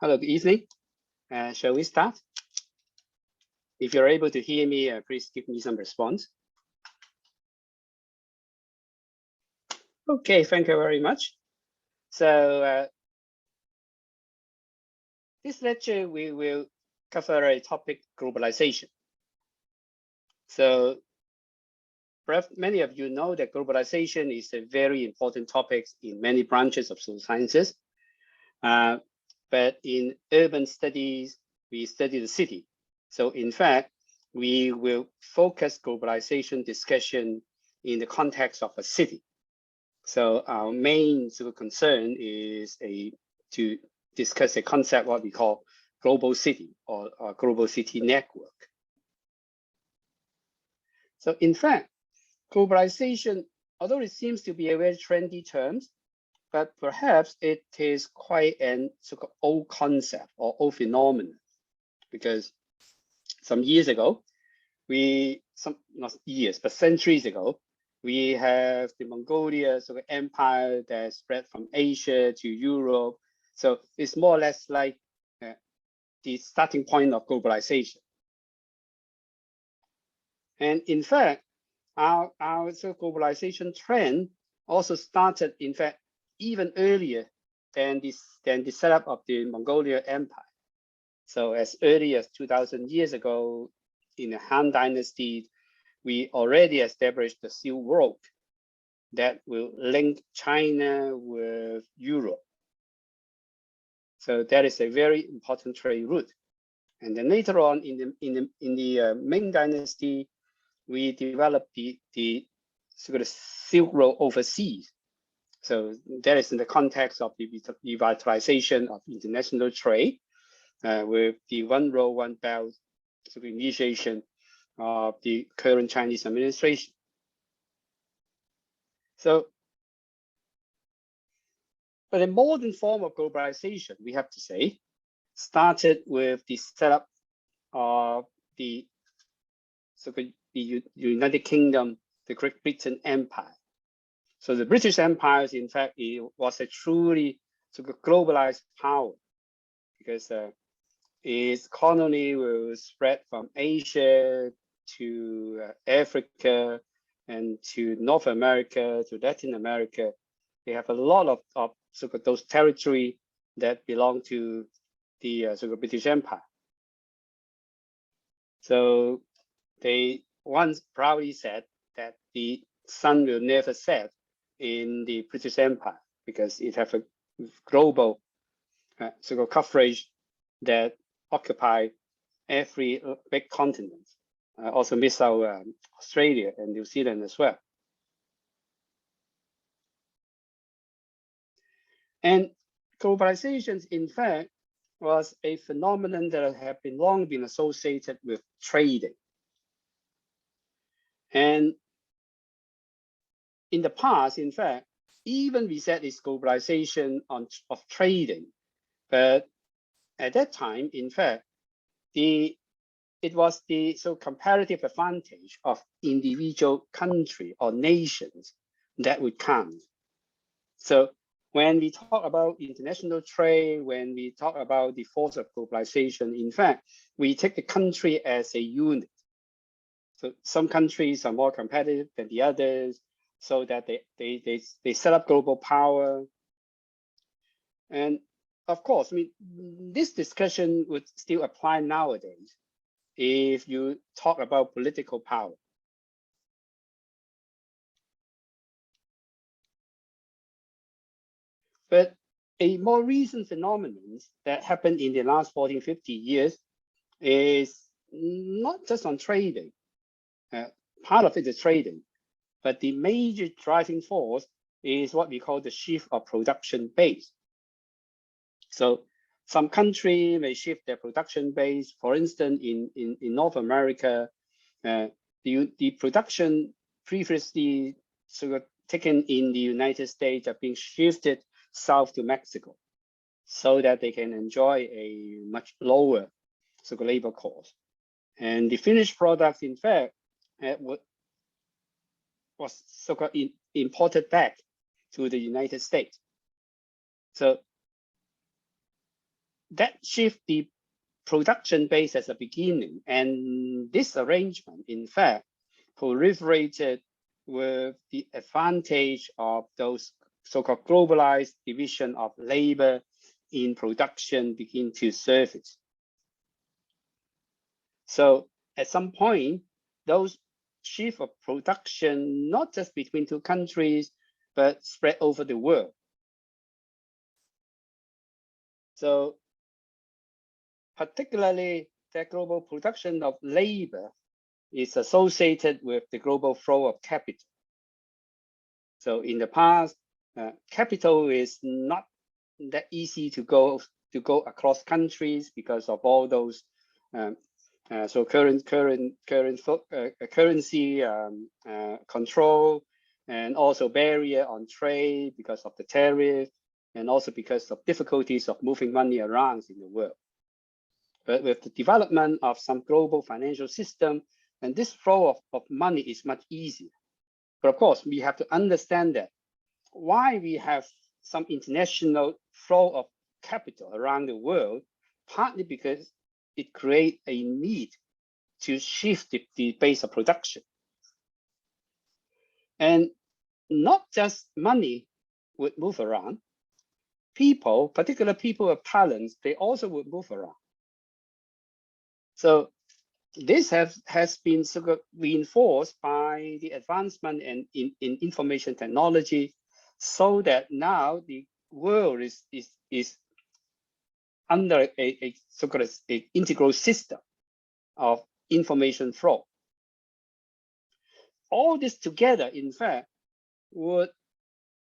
Hello, good evening. Shall we start? If you're able to hear me, please give me some response. Okay, thank you very much. So this lecture, we will cover a topic, globalization. So perhaps many of you know that globalization is a very important topic in many branches of social sciences. But in urban studies, we study the city. So in fact, we will focus globalization discussion in the context of a city. So our main sort of concern is to discuss a concept what we call global city or global city network. So in fact, globalization, although it seems to be a very trendy term, but perhaps it is quite an so-called old concept or old phenomenon, because some years ago, not years, but centuries ago, we have the Mongolia sort of empire that spread from Asia to Europe. So it's more or less like the starting point of globalization. And in fact, our sort of globalization trend also started, in fact, even earlier than the setup of the Mongolia Empire. So as early as 2,000 years ago, in the Han Dynasty, we already established the Silk Road that will link China with Europe. So that is a very important trade route. And then later on in the Ming Dynasty, we developed the sort of Silk Road overseas. So that is in the context of the revitalization of international trade with the One Road, One Belt sort of initiation of the current Chinese administration. So, but a modern form of globalization, we have to say, started with the setup of the United Kingdom, the Great Britain Empire. So the British Empire, in fact, it was a truly sort of globalized power because its colony was spread from Asia to Africa and to North America, to Latin America. They have a lot of sort of those territory that belong to the sort of British Empire. So they once proudly said that the sun will never set in the British Empire because it has a global sort of coverage that occupy every big continent, also miss out Australia and New Zealand as well. And globalization, in fact, was a phenomenon that had long been associated with trading. And in the past, in fact, even we said it's globalization of trading, but at that time, in fact, it was the comparative advantage of individual country or nations that would count. So when we talk about international trade, when we talk about the force of globalization, in fact, we take the country as a unit. So some countries are more competitive than the others, so that they set up global power. And of course, I mean, this discussion would still apply nowadays if you talk about political power. But a more recent phenomenon that happened in the last 40, 50 years is not just on trading. Part of it is trading, but the major driving force is what we call the shift of production base. So some country may shift their production base. For instance, in North America, the production previously sort of taken in the United States are being shifted south to Mexico, so that they can enjoy a much lower sort of labor cost. And the finished product, in fact, was sort of imported back to the United States. So that shift the production base as a beginning, and this arrangement, in fact, proliferated with the advantage of those so-called globalized division of labor in production begin to surface. So at some point, those shift of production, not just between two countries, but spread over the world. So particularly the global production of labor is associated with the global flow of capital. So in the past, capital is not that easy to go across countries because of all those currency control, and also barrier on trade because of the tariff, and also because of difficulties of moving money around in the world. But with the development of some global financial system, and this flow of money is much easier. But of course, we have to understand that why we have some international flow of capital around the world, partly because it creates a need to shift the base of production. And not just money would move around, people, particular people of talents, they also would move around. So this has been sort of reinforced by the advancement in information technology, so that now the world is under a sort of an integral system of information flow. All this together, in fact, would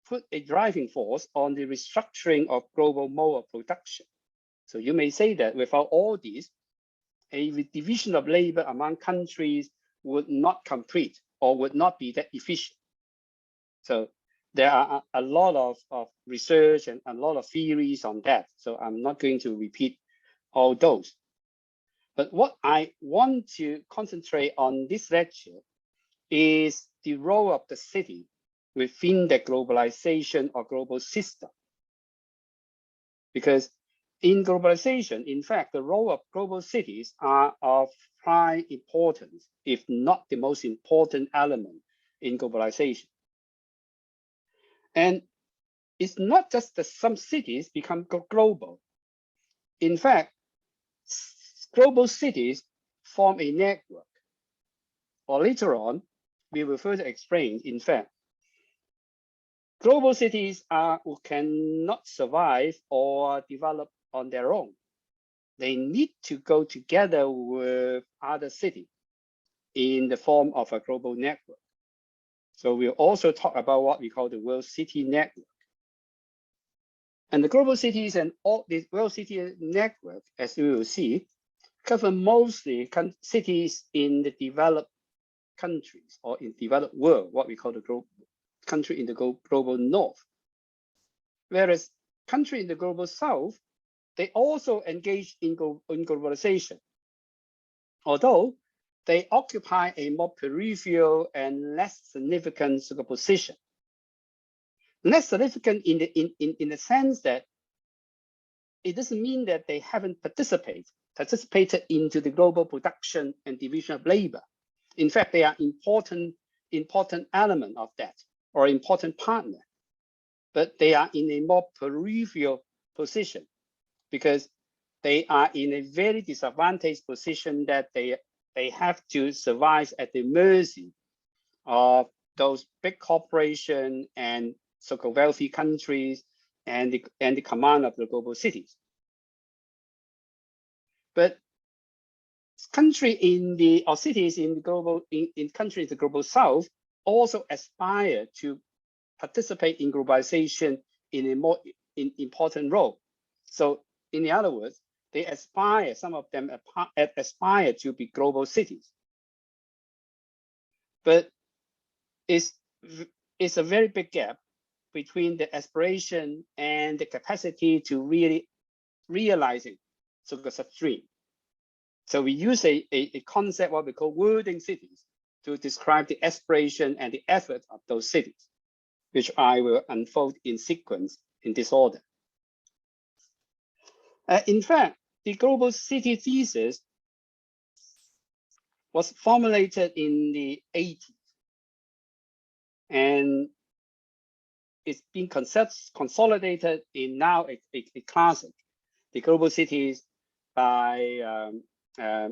put a driving force on the restructuring of global mode of production. So you may say that without all these, a division of labor among countries would not complete or would not be that efficient. So there are a lot of research and a lot of theories on that. So I'm not going to repeat all those. But what I want to concentrate on this lecture is the role of the city within the globalization or global system. Because in globalization, in fact, the role of global cities are of prime importance, if not the most important element in globalization. And it's not just that some cities become global. In fact, global cities form a network. Or later on, we will further explain, in fact, global cities cannot survive or develop on their own. They need to go together with other cities in the form of a global network. So we'll also talk about what we call the World City Network. And the global cities and all the World City Network, as we will see, cover mostly cities in the developed countries or in developed world, what we call the country in the global north. Whereas country in the global south, they also engage in globalization. although they occupy a more peripheral and less significant sort of position. Less significant in the sense that it doesn't mean that they haven't participated into the global production and division of labor. In fact, they are important element of that, or important partner, but they are in a more peripheral position because they are in a very disadvantaged position that they have to survive at the mercy of those big corporations and so-called wealthy countries and the command of the global cities. But countries in the cities in the global countries in the global south also aspire to participate in globalization in a more important role. So in other words, they aspire, some of them aspire to be global cities. But it's a very big gap between the aspiration and the capacity to really realizing such a dream. So we use a concept what we call wording cities to describe the aspiration and the effort of those cities, which I will unfold in sequence in this order. In fact, the global city thesis was formulated in the 80s, and it's been consolidated in now a classic, the global cities by a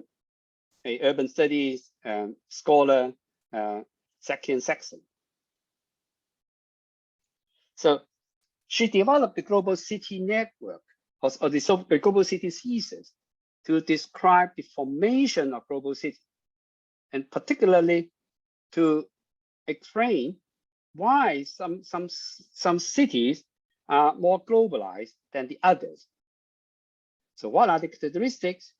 urban studies scholar, Saxon. So she developed the global city network, or the global city thesis, to describe the formation of global cities, and particularly to explain why some cities are more globalized than the others. So what are the characteristics?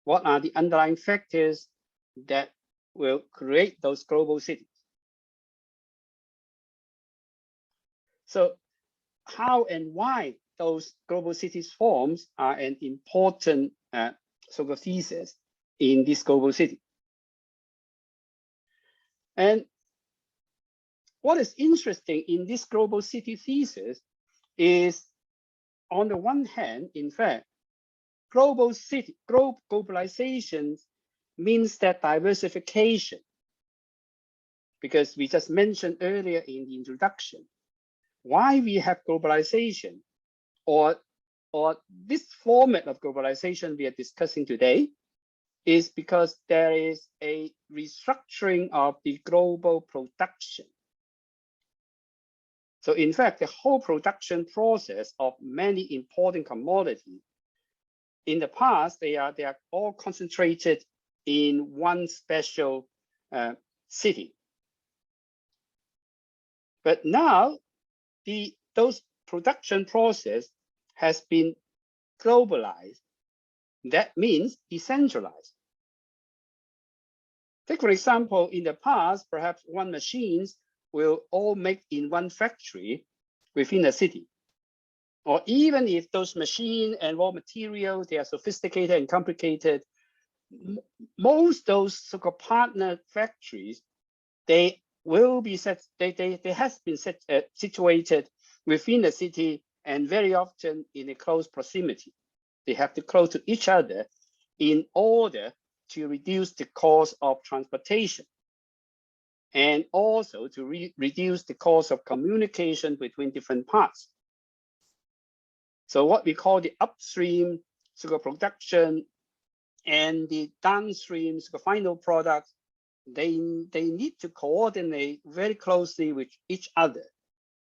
What are the underlying factors that will create those global cities? So how and why those global cities forms are an important sort of thesis in this global city. And what is interesting in this global city thesis is, on the one hand, in fact, globalization means that diversification, because we just mentioned earlier in the introduction, why we have globalization, or this format of globalization we are discussing today, is because there is a restructuring of the global production. So in fact, the whole production process of many important commodities, in the past, they are all concentrated in one special city. But now, those production process has been globalized. That means decentralized. Take for example, in the past, perhaps one machines will all make in one factory within a city. Or even if those machines and raw materials, they are sophisticated and complicated, most those so-called partner factories, they will be situated within the city and very often in a close proximity. They have to close to each other in order to reduce the cost of transportation, and also to reduce the cost of communication between different parts. So what we call the upstream sugar production and the downstream sugar final products, they need to coordinate very closely with each other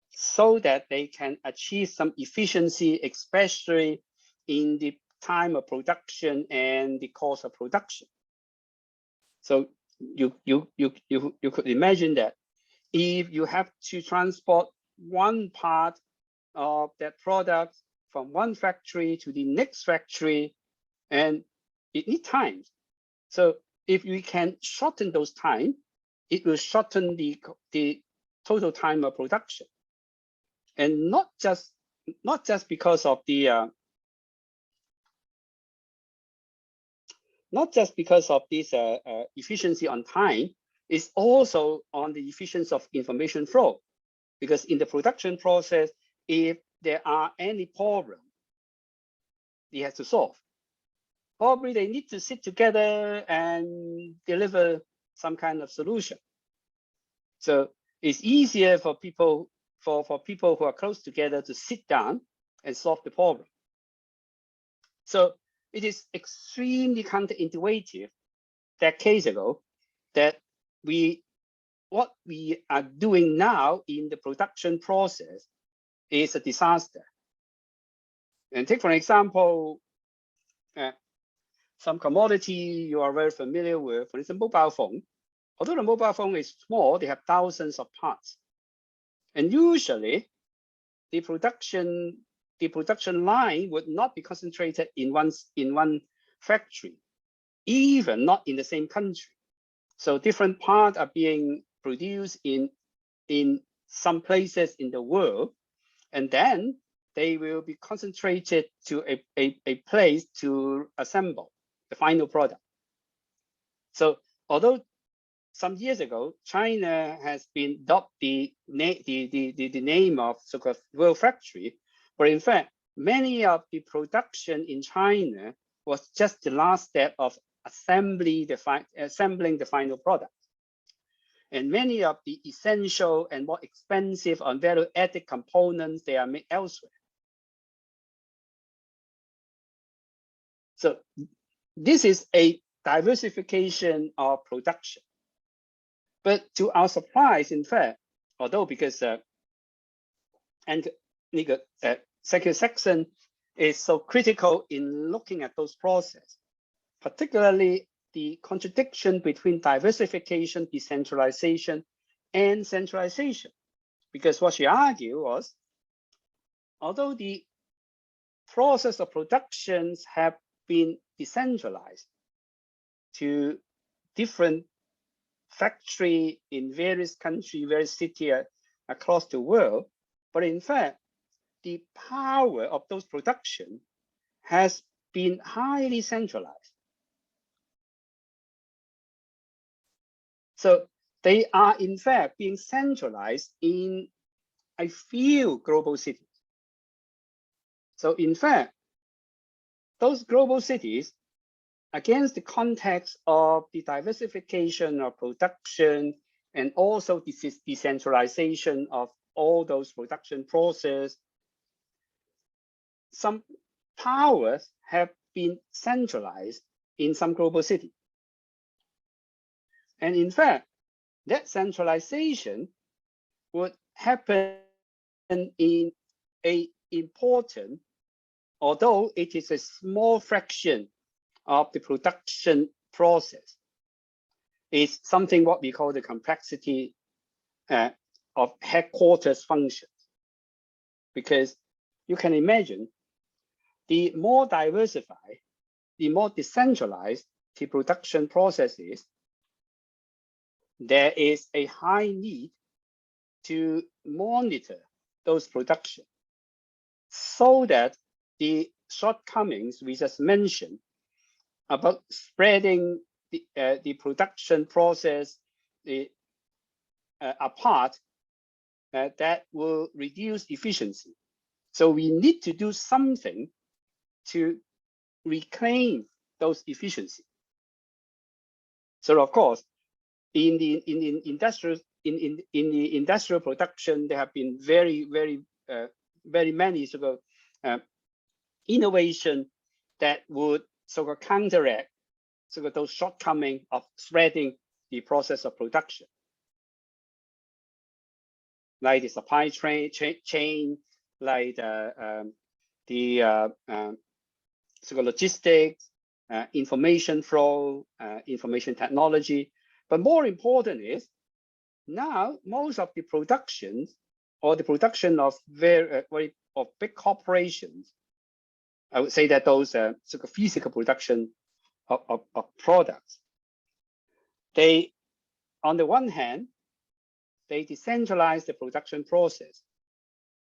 so that they can achieve some efficiency, especially in the time of production and the cost of production. So you could imagine that if you have to transport one part of that product from one factory to the next factory, and it needs time. So if we can shorten those time, it will shorten the total time of production. And not just because of the not just because of this efficiency on time, it's also on the efficiency of information flow. Because in the production process, if there are any problem, they have to solve. Probably they need to sit together and deliver some kind of solution. So it's easier for people, for people who are close together to sit down and solve the problem. So it is extremely counterintuitive decades ago that what we are doing now in the production process is a disaster. And take for example, some commodity you are very familiar with, for instance, mobile phone. Although the mobile phone is small, they have thousands of parts. And usually the production line would not be concentrated in one factory, even not in the same country. So different parts are being produced in some places in the world, and then they will be concentrated to a place to assemble the final product. So although some years ago, China has been dubbed the name of so-called world factory, but in fact, many of the production in China was just the last step of assembling the final product. And many of the essential and more expensive and value-added components, they are made elsewhere. So this is a diversification of production. But to our surprise, in fact, although because Secretary Saxon is so critical in looking at those processes, particularly the contradiction between diversification, decentralization, and centralization. Because what she argued was, although the process of productions have been decentralized to different factory in various countries, various cities across the world, but in fact, the power of those production has been highly centralized. So they are in fact being centralized in a few global cities. So in fact, those global cities, against the context of the diversification of production and also the decentralization of all those production processes, some powers have been centralized in some global city. And in fact, that centralization would happen in an important, although it is a small fraction of the production process, is something what we call the complexity of headquarters functions. Because you can imagine, the more diversified, the more decentralized the production process is, there is a high need to monitor those productions so that the shortcomings we just mentioned about spreading the production process apart, that will reduce efficiency. So we need to do something to reclaim those efficiency. So of course, in the industrial production, there have been very many sort of innovation that would sort of counteract sort of those shortcomings of spreading the process of production, like the supply chain, like the sort of logistics, information flow, information technology. But more important is, now most of the productions or the production of of big corporations, I would say that those sort of physical production of products, they, on the one hand, they decentralize the production process,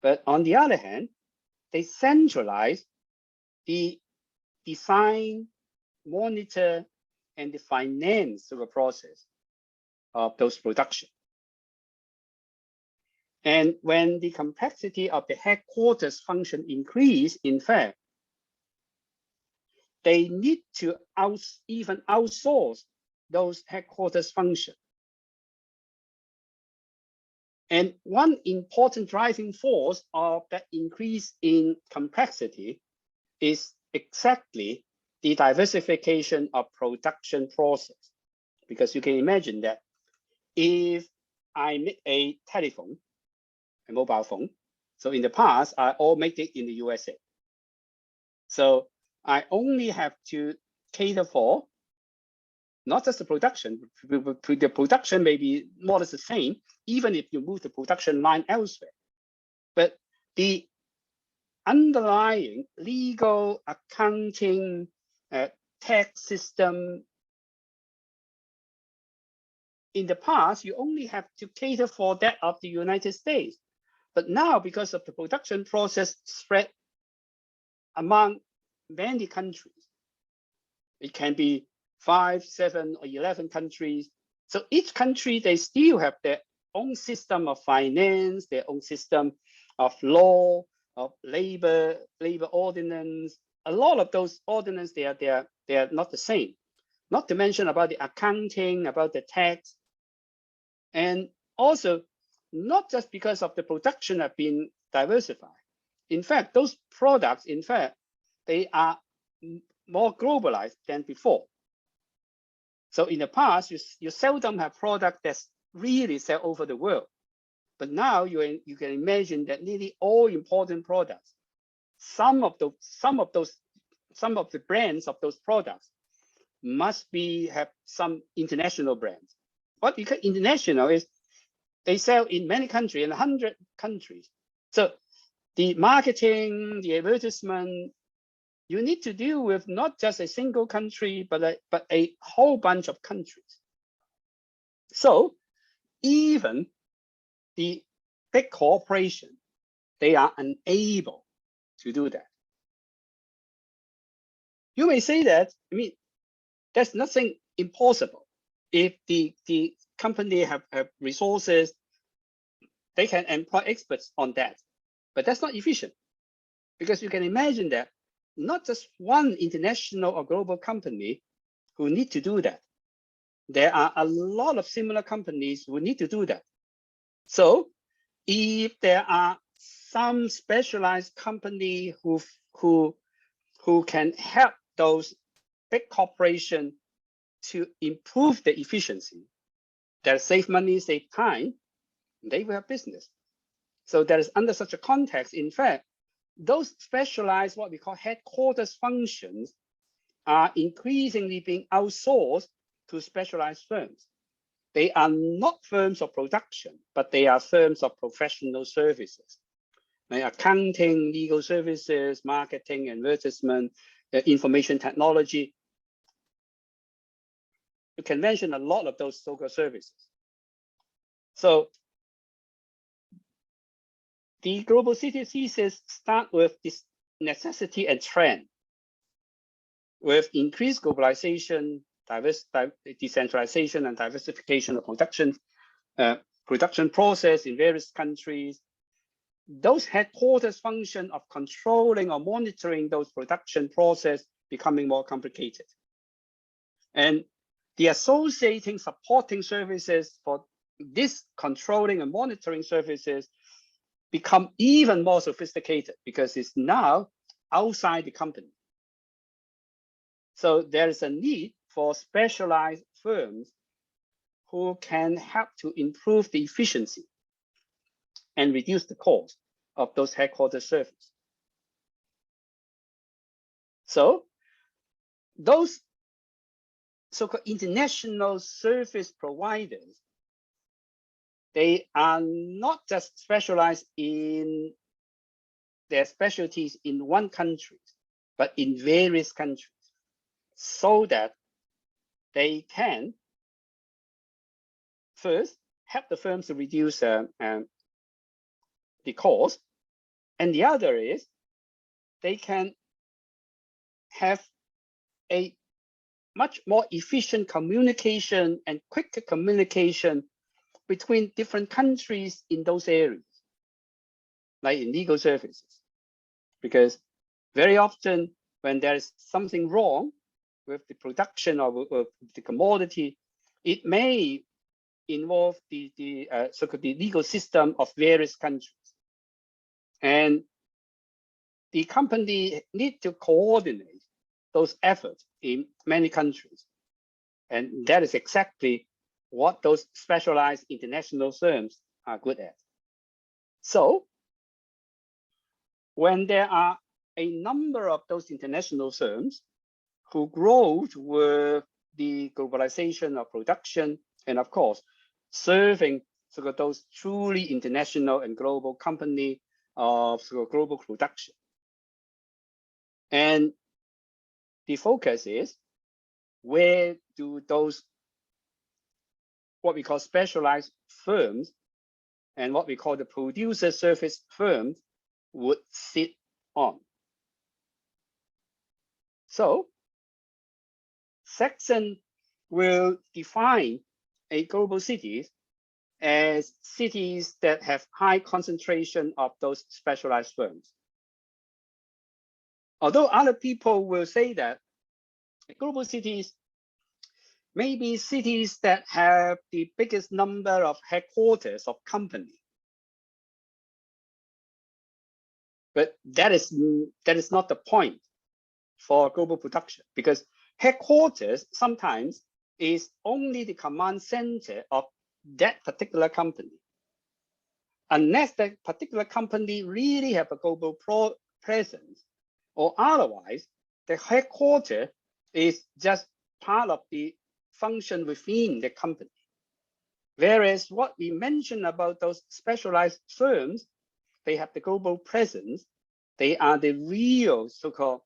but on the other hand, they centralize the design, monitor, and the finance the process of those production. And when the complexity of the headquarters function increase, in fact, they need to even outsource those headquarters function. And one important driving force of that increase in complexity is exactly the diversification of production process. Because you can imagine that if I make a telephone, a mobile phone, so in the past, I all make it in the USA. So I only have to cater for not just the production. The production may be more or less the same, even if you move the production line elsewhere. But the underlying legal, accounting, tax system, in the past, you only have to cater for that of the United States. But now, because of the production process spread among many countries, it can be 5, 7, or 11 countries. So each country, they still have their own system of finance, their own system of law, of labor ordinance. A lot of those ordinances, they are not the same. Not to mention about the accounting, about the tax. And also, not just because of the production have been diversified. In fact, those products, in fact, they are more globalized than before. So in the past, you seldom have product that's really sell over the world. But now you can imagine that nearly all important products, some of the brands of those products must have some international brands. What you call international is they sell in many countries, in 100 countries. So the marketing, the advertisement, you need to deal with not just a single country, but a whole bunch of countries. So even the big corporation, they are unable to do that. You may say that, I mean, there's nothing impossible. If the company have resources, they can employ experts on that. But that's not efficient, because you can imagine that not just one international or global company who need to do that. There are a lot of similar companies who need to do that. So if there are some specialized company who can help those big corporations to improve the efficiency, that save money, save time, they will have business. So that is under such a context, in fact, those specialized, what we call headquarters functions, are increasingly being outsourced to specialized firms. They are not firms of production, but they are firms of professional services, like accounting, legal services, marketing, advertisement, information technology. You can mention a lot of those so-called services. So the global city thesis start with this necessity and trend. With increased globalization, decentralization, and diversification of production process in various countries, those headquarters function of controlling or monitoring those production process becoming more complicated. And the associating supporting services for this controlling and monitoring services become even more sophisticated because it's now outside the company. So there is a need for specialized firms who can help to improve the efficiency and reduce the cost of those headquarters services. So those so-called international service providers, they are not just specialized in their specialties in one country, but in various countries, so that they can first help the firms to reduce the cost, and the other is they can have a much more efficient communication and quicker communication between different countries in those areas, like in legal services. Because very often when there is something wrong with the production of the commodity, it may involve the so-called the legal system of various countries. And the company need to coordinate those efforts in many countries. And that is exactly what those specialized international firms are good at. So when there are a number of those international firms who grow with the globalization of production, and of course, serving sort of those truly international and global company of sort of global production. And the focus is, where do those what we call specialized firms and what we call the producer service firms would sit on? So Saxon will define a global cities as cities that have high concentration of those specialized firms. Although other people will say that global cities may be cities that have the biggest number of headquarters of companies. But that is not the point for global production, because headquarters sometimes is only the command center of that particular company. Unless that particular company really have a global presence, or otherwise, the headquarters is just part of the function within the company. Whereas what we mentioned about those specialized firms, they have the global presence. They are the real so-called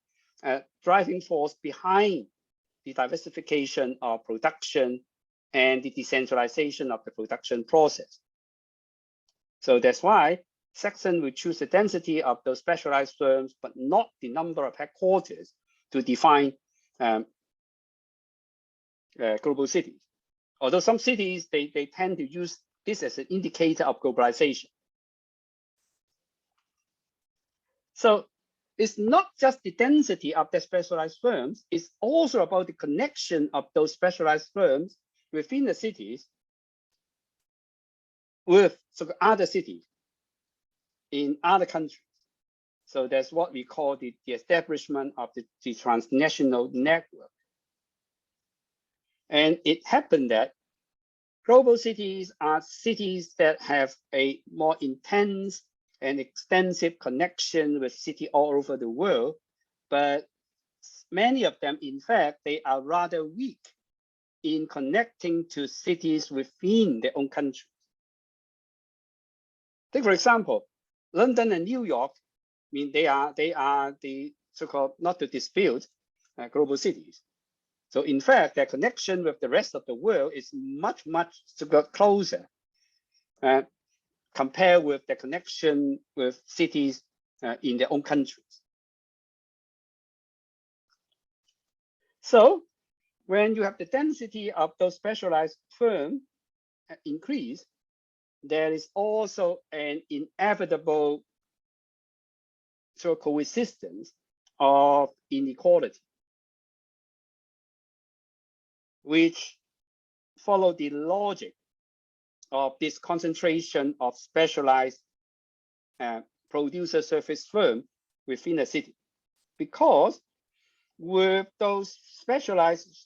driving force behind the diversification of production and the decentralization of the production process. So that's why Saxon will choose the density of those specialized firms, but not the number of headquarters to define global cities. Although some cities, they tend to use this as an indicator of globalization. So it's not just the density of the specialized firms, it's also about the connection of those specialized firms within the cities with other cities in other countries. So that's what we call the establishment of the transnational network. And it happened that global cities are cities that have a more intense and extensive connection with cities all over the world, but many of them, in fact, they are rather weak in connecting to cities within their own countries. Take, for example, London and New York, I mean, they are the so-called, not to dispute, global cities. So in fact, their connection with the rest of the world is much closer compared with the connection with cities in their own countries. So when you have the density of those specialized firms increase, there is also an inevitable coexistence of inequality, which follow the logic of this concentration of specialized producer service firm within a city. Because with those specialized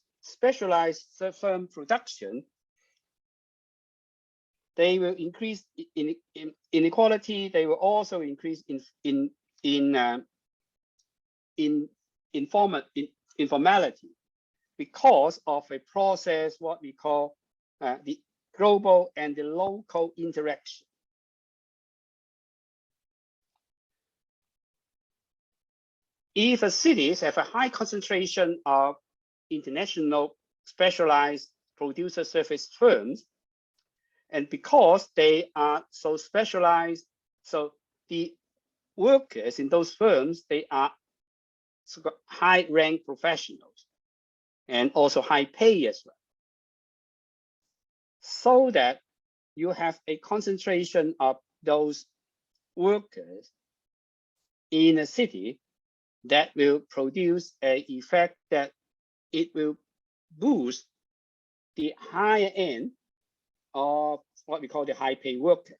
firm production, they will increase in inequality. They will also increase in informality, because of a process what we call the global and the local interaction. If a cities have a high concentration of international specialized producer service firms, and because they are so specialized, so the workers in those firms, they are high-ranked professionals. and also high pay as well. So that you have a concentration of those workers in a city that will produce an effect that it will boost the higher end of what we call the high pay worker.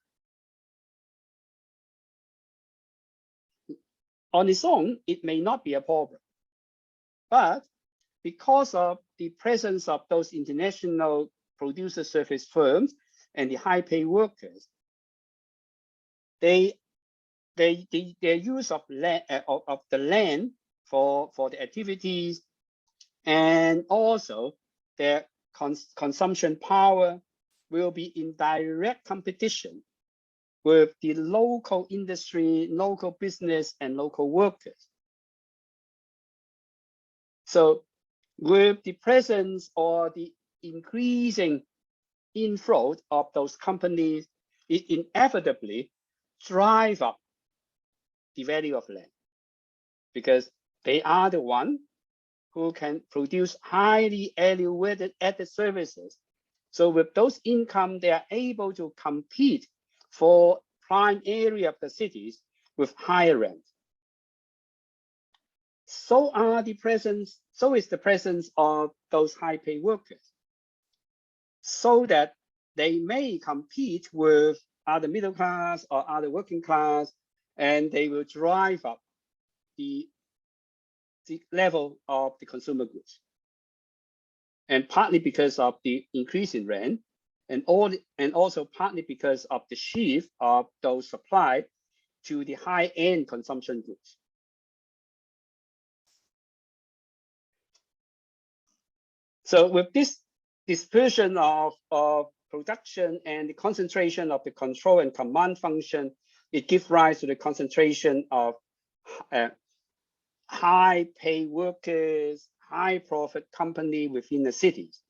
On its own, it may not be a problem, but because of the presence of those international producer service firms and the high pay workers, their use of land of the land for the activities, and also their consumption power will be in direct competition with the local industry, local business, and local workers. So with the presence or the increasing inflow of those companies, it inevitably drive up the value of land, because they are the one who can produce highly added services. So with those income, they are able to compete for prime area of the cities with higher rent. So is the presence of those high paid workers, so that they may compete with other middle class or other working class, and they will drive up the level of the consumer goods. And partly because of the increase in rent, and also partly because of the shift of those supply to the high-end consumption goods. So with this dispersion of production and the concentration of the control and command function, it gives rise to the concentration of high pay workers, high profit company within the cities.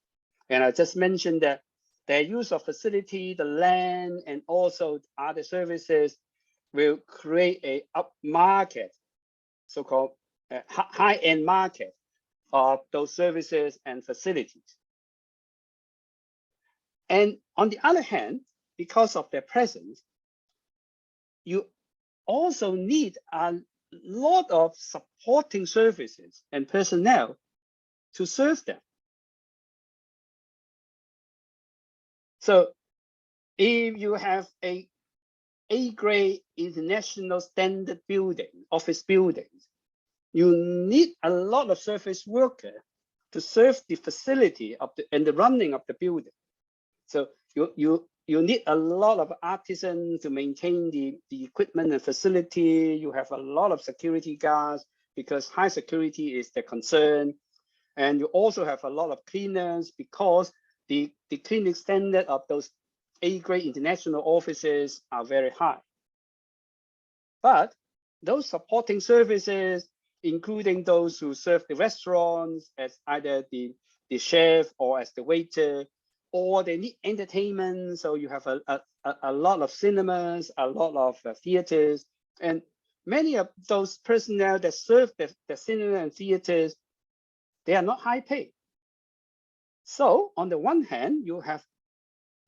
And I just mentioned that their use of facility, the land, and also other services will create a up market, so-called high-end market of those services and facilities. And on the other hand, because of their presence, you also need a lot of supporting services and personnel to serve them. So if you have a A-grade international standard building, office buildings, you need a lot of service workers to serve the facility of and the running of the building. So you need a lot of artisans to maintain the equipment and facility. You have a lot of security guards because high security is the concern. And you also have a lot of cleaners because the cleaning standard of those A-grade international offices are very high. But those supporting services, including those who serve the restaurants as either the chef or as the waiter, or they need entertainment. So you have a lot of cinemas, a lot of theaters, and many of those personnel that serve the cinema and theaters, they are not high paid. So on the one hand, you have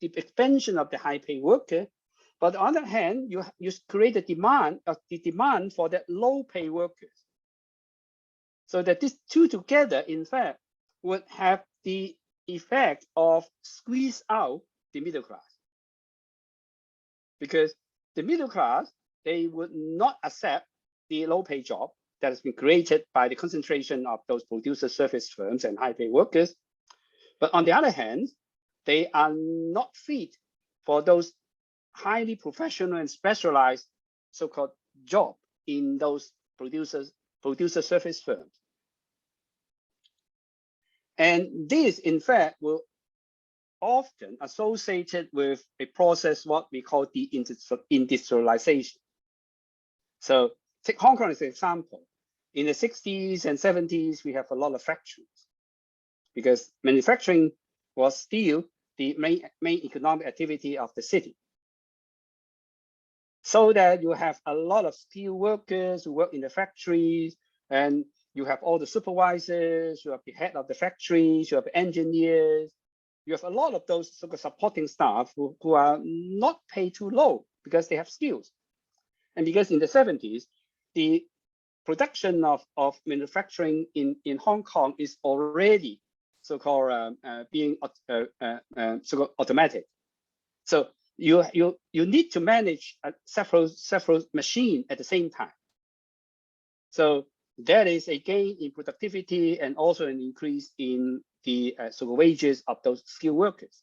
the expansion of the high paid worker, but on the other hand, you create the demand for the low paid workers. So that these two together, in fact, would have the effect of squeeze out the middle class. Because the middle class, they would not accept the low paid job that has been created by the concentration of those producer service firms and high paid workers. But on the other hand, they are not fit for those highly professional and specialized so-called job in those producer service firms. And this, in fact, will often associated with a process what we call the industrialization. So take Hong Kong as an example. In the 60s and 70s, we have a lot of factories because manufacturing was still the main economic activity of the city. So that you have a lot of skilled workers who work in the factories, and You have all the supervisors, you have the head of the factories, you have engineers, you have a lot of those sort of supporting staff who are not paid too low because they have skills. And because in the 70s, the production of manufacturing in Hong Kong is already so-called being so-called automatic. So you need to manage several machines at the same time. So that is a gain in productivity and also an increase in the sort of wages of those skilled workers.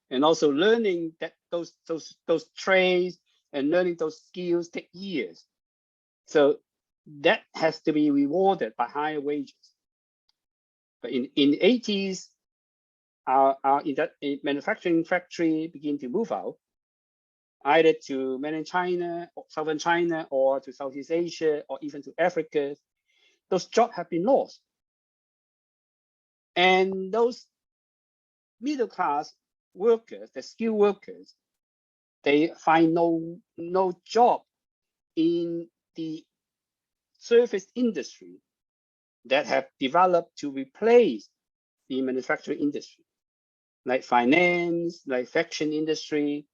And also learning that those trades and learning those skills take years. So that has to be rewarded by higher wages. But in the 80s, our manufacturing factory began to move out, either to mainland China, or southern China, or to Southeast Asia, or even to Africa. Those jobs have been lost. And those middle class workers, the skilled workers, they find no job in the service industry that have developed to replace the manufacturing industry, like finance, like fashion industry.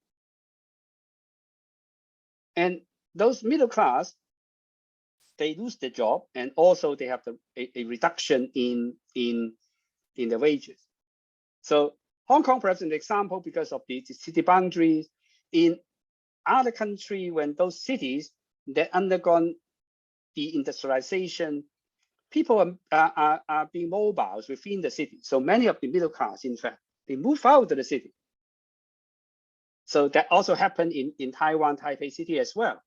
And those middle class, they lose their job, and also they have a reduction in the wages. So Hong Kong, perhaps an example because of the city boundaries. In other countries, when those cities that undergone the industrialization, people are being mobile within the city. So many of the middle class, in fact, they move out to the city. So that also happened in Taiwan, Taipei City as well,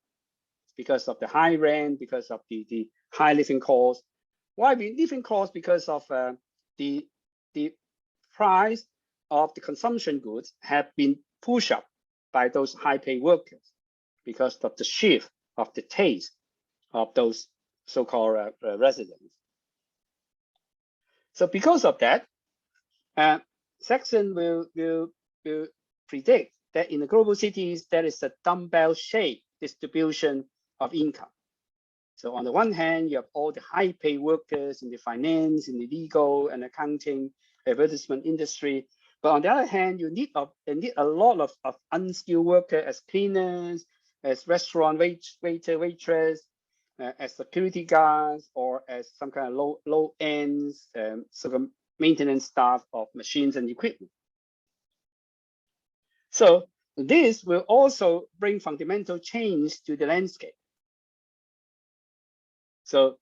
because of the high rent, because of the high living costs. Why living costs? Because of the price of the consumption goods have been pushed up by those high-paid workers because of the shift of the taste of those so-called residents. So because of that, Saxon will predict that in the global cities, there is a dumbbell-shaped distribution of income. So on the one hand, you have all the high-paid workers in the finance, in the legal and accounting, advertisement industry. But on the other hand, you need a lot of unskilled workers as cleaners, as restaurant waiter, waitress, as security guards, or as some kind of low end sort of maintenance staff of machines and equipment. So this will also bring fundamental change to the landscape. So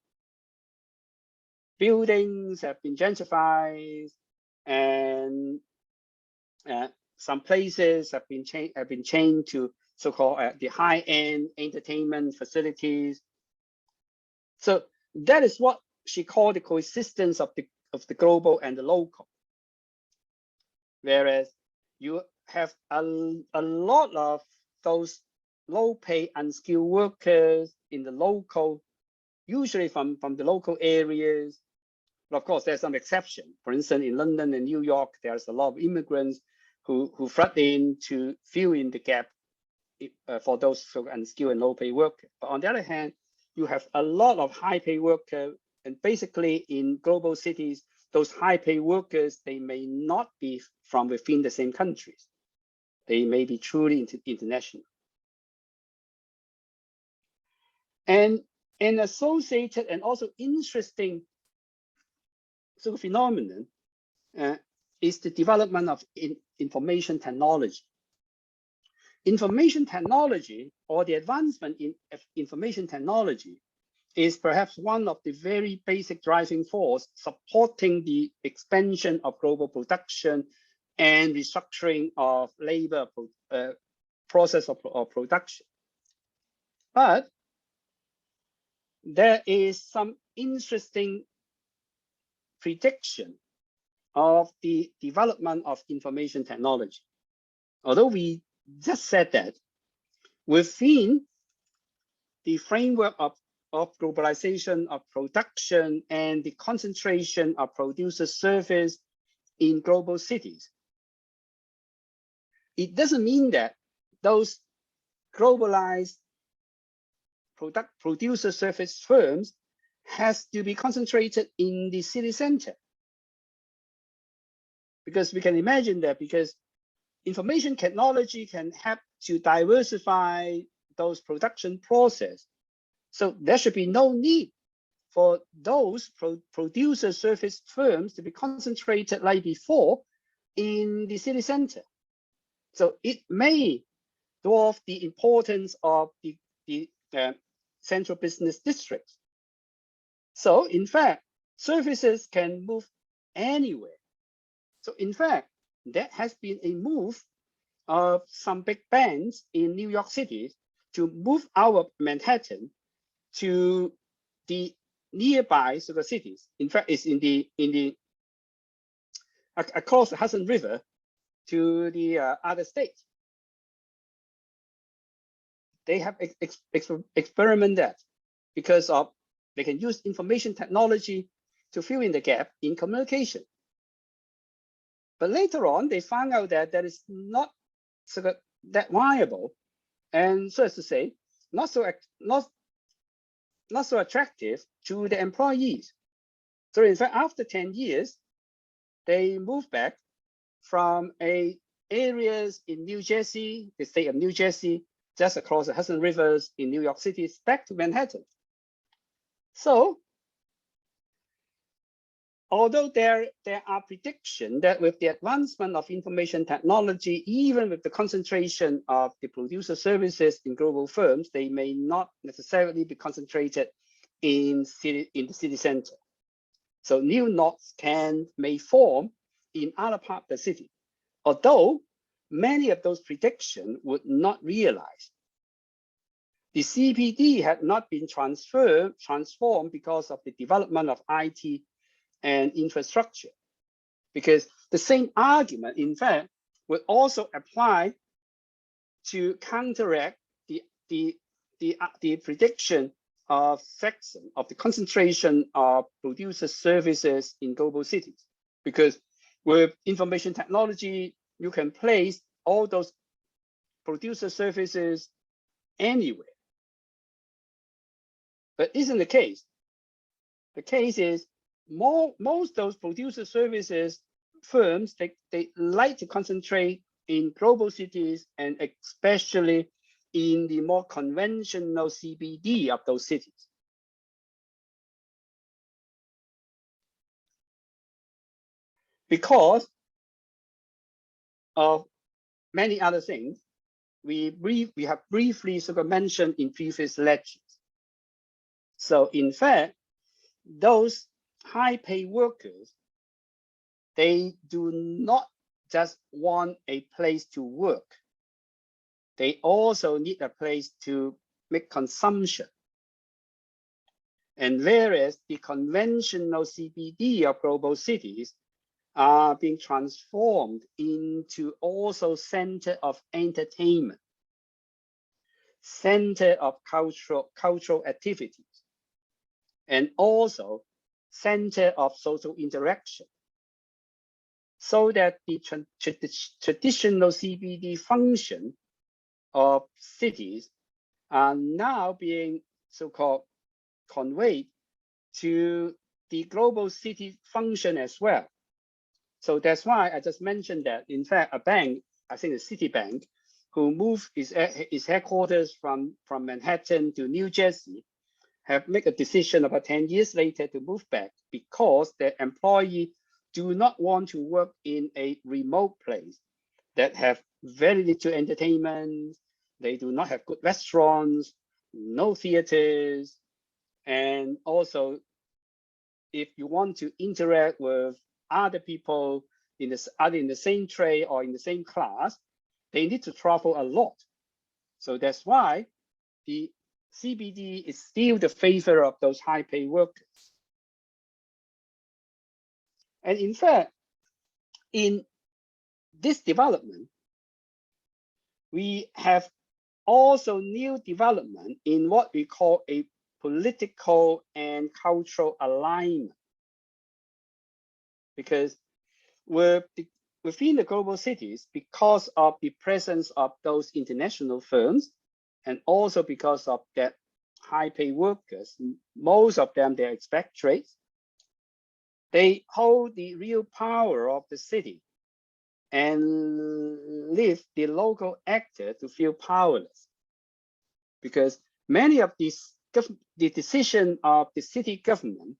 buildings have been gentrified, and some places have been changed to so-called the high-end entertainment facilities. So that is what she called the coexistence of the global and the local. Whereas you have a lot of those low-paid, unskilled workers in the local, usually from the local areas. But of course, there's some exception. For instance, in London and New York, there's a lot of immigrants who flood in to fill in the gap for those unskilled and low-paid workers. But on the other hand, you have a lot of high-paid workers, and basically in global cities, those high-paid workers, they may not be from within the same countries. They may be truly international. And an associated and also interesting sort of phenomenon is the development of information technology. Information technology, or the advancement in information technology, is perhaps one of the very basic driving force supporting the expansion of global production and restructuring of labor process of production. But there is some interesting prediction of the development of information technology. Although we just said that within the framework of globalization of production and the concentration of producer service in global cities, it doesn't mean that those globalized producer service firms has to be concentrated in the city center. Because we can imagine that because information technology can help to diversify those production process. So there should be no need for those producer service firms to be concentrated like before in the city center. So it may dwarf the importance of the central business districts. So in fact, services can move anywhere. So in fact, there has been a move of some big banks in New York City to move out of Manhattan to the nearby sort of cities. In fact, it's in the across the Hudson River to the other states. They have experimented that because of they can use information technology to fill in the gap in communication. But later on, they found out that that is not sort of that viable, and so as to say, not so attractive to the employees. So in fact, after 10 years, they moved back from areas in New Jersey, the state of New Jersey, just across the Hudson Rivers in New York City, back to Manhattan. So although there are predictions that with the advancement of information technology, even with the concentration of the producer services in global firms, they may not necessarily be concentrated in the city center. So new nodes may form in other parts of the city, although many of those predictions would not realize. The CBD had not been transformed because of the development of IT and infrastructure, because the same argument, in fact, would also apply to counteract the prediction of section of the concentration of producer services in global cities. Because with information technology, you can place all those producer services anywhere. But isn't the case? The case is most those producer services firms, they like to concentrate in global cities and especially in the more conventional CBD of those cities. Because of many other things, we have briefly sort of mentioned in previous lectures. So in fact, those high-paid workers, they do not just want a place to work. They also need a place to make consumption. And whereas the conventional CBD of global cities are being transformed into also center of entertainment, center of cultural activities, and also center of social interaction, so that the traditional CBD function of cities are now being so-called conveyed to the global city function as well. So that's why I just mentioned that, in fact, a bank, I think the Citibank, who moved its headquarters from Manhattan to New Jersey, have made a decision about 10 years later to move back because their employees do not want to work in a remote place that have very little entertainment. They do not have good restaurants, no theaters. And also, if you want to interact with other people in the same trade or in the same class, they need to travel a lot. So that's why the CBD is still the favorite of those high-paid workers. And in fact, in this development, we have also new development in what we call a political and cultural alignment. Because within the global cities, because of the presence of those international firms, and also because of that high-paid workers, most of them they're expatriates. They hold the real power of the city and leave the local actor to feel powerless, because many of these the decision of the city government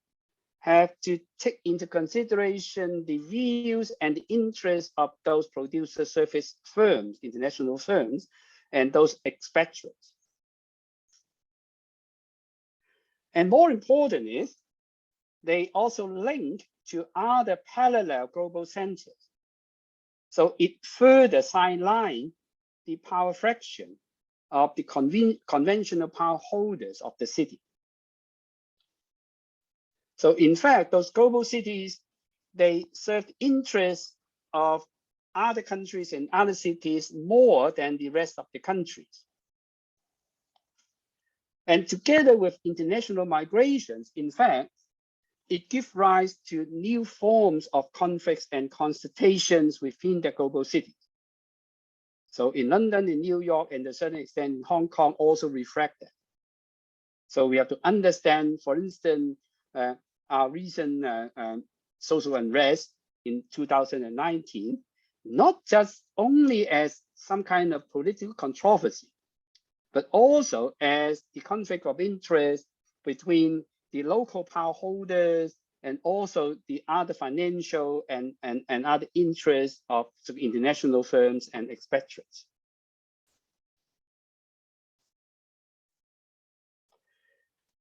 have to take into consideration the views and the interests of those producer service firms, international firms, and those expatriates. And more important is, they also link to other parallel global centers. So it further sideline the power fraction of the conventional power holders of the city. So in fact, those global cities, they serve the interests of other countries and other cities more than the rest of the countries. And together with international migrations, in fact, it gives rise to new forms of conflicts and consultations within the global cities. So in London, in New York, and to a certain extent in Hong Kong also reflect that. So we have to understand, for instance, our recent social unrest in 2019, not just only as some kind of political controversy, but also as the conflict of interest between the local power holders and also the other financial and other interests of international firms and expatriates.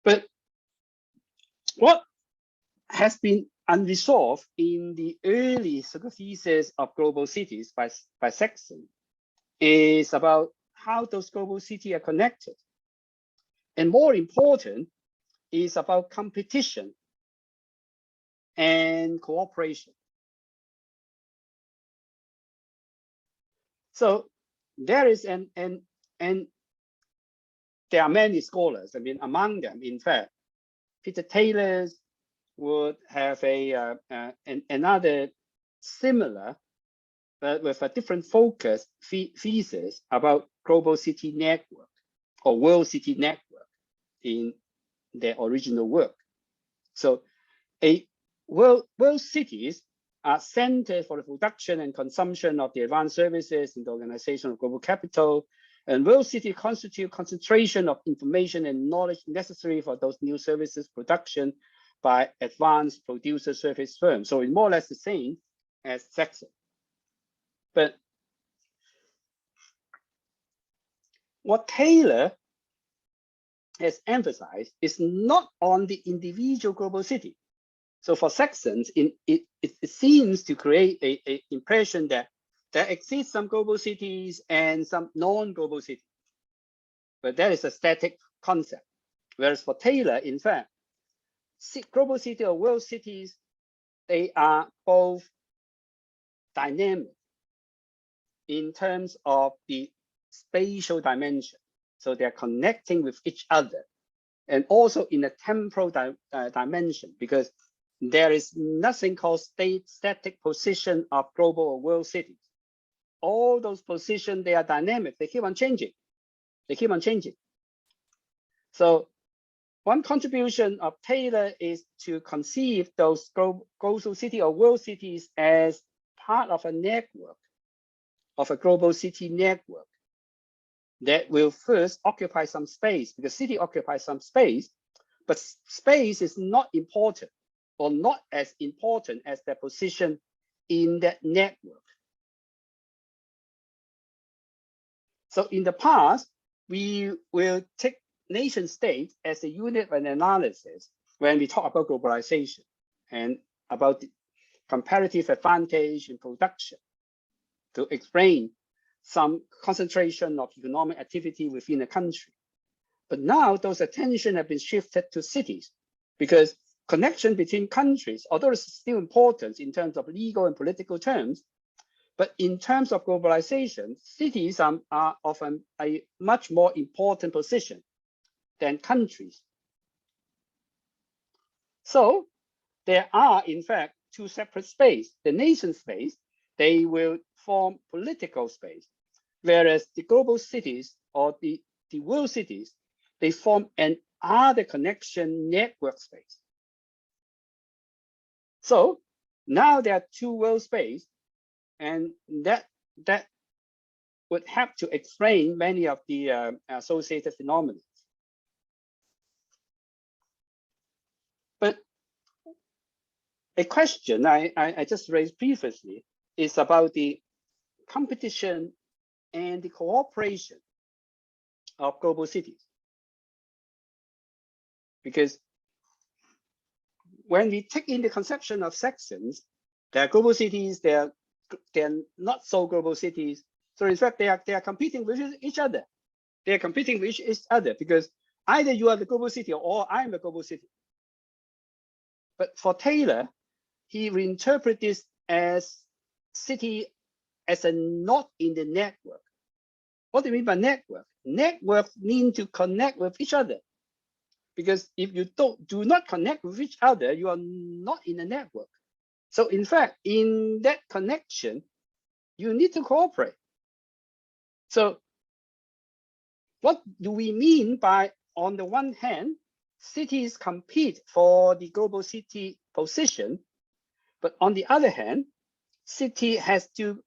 But what has been unresolved in the early thesis of global cities by Saxon is about how those global cities are connected. And more important is about competition and cooperation. So there is and there are many scholars. I mean, among them, in fact, Peter Taylor would have another similar, but with a different focus thesis about global city network or world city network in their original work. So world cities are centers for the production and consumption of the advanced services in the organization of global capital. And world cities constitute concentration of information and knowledge necessary for those new services production by advanced producer service firms. So it's more or less the same as Saxon. But what Taylor has emphasized is not on the individual global city. So for Saxons, it seems to create an impression that there exist some global cities and some non-global cities. But that is a static concept. Whereas for Taylor, in fact, global city or world cities, they are both dynamic in terms of the spatial dimension. So they're connecting with each other, and also in a temporal dimension, because there is nothing called static position of global or world cities. All those positions, they are dynamic. They keep on changing. They keep on changing. So one contribution of Taylor is to conceive those global city or world cities as part of a network, of a global city network that will first occupy some space, because city occupies some space, but space is not important or not as important as their position in that network. So in the past, we will take nation states as a unit of an analysis when we talk about globalization and about the comparative advantage in production to explain some concentration of economic activity within a country. But now those attention have been shifted to cities, because connection between countries, although it's still important in terms of legal and political terms, but in terms of globalization, cities are often a much more important position than countries. So there are, in fact, two separate spaces. The nation space, they will form political space, whereas the global cities or the world cities, they form an other connection network space. So now there are two world space, and that would have to explain many of the associated phenomena. But a question I just raised previously is about the competition and the cooperation of global cities. Because when we take in the conception of sections, there are global cities, they're not so global cities. So in fact, they are competing with each other. They are competing with each other because either you are the global city or I'm the global city. But for Taylor, he reinterprets this as city as a node in the network. What do you mean by network? Networks need to connect with each other. Because if you do not connect with each other, you are not in a network. So in fact, in that connection, you need to cooperate. So what do we mean by, on the one hand, cities compete for the global city position, but on the other hand, city has to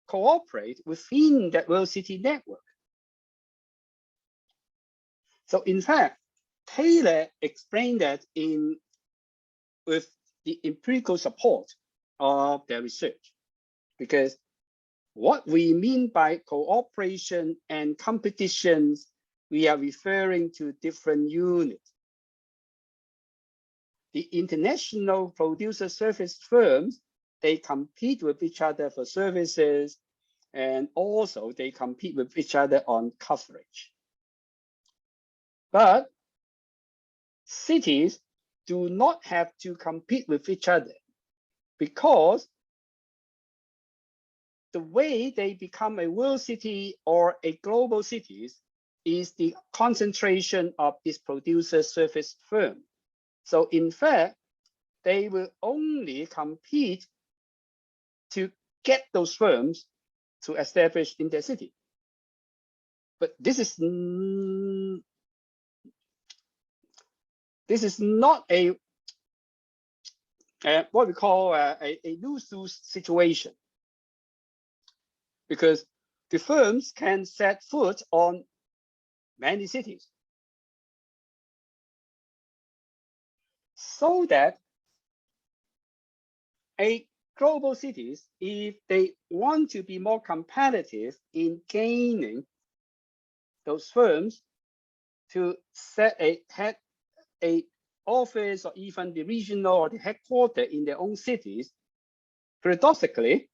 cooperate within that world city network. So in fact, Taylor explained that with the empirical support of their research, because what we mean by cooperation and competitions, we are referring to different units. The international producer service firms, they compete with each other for services, and also they compete with each other on coverage. But cities do not have to compete with each other, because the way they become a world city or a global city is the concentration of this producer service firm. So in fact, they will only compete to get those firms to establish in their city. But this is not a what we call a lose-lose situation, because the firms can set foot on many cities, so that a global cities, if they want to be more competitive in gaining those firms to set a office or even the regional or the headquarters in their own cities, paradoxically,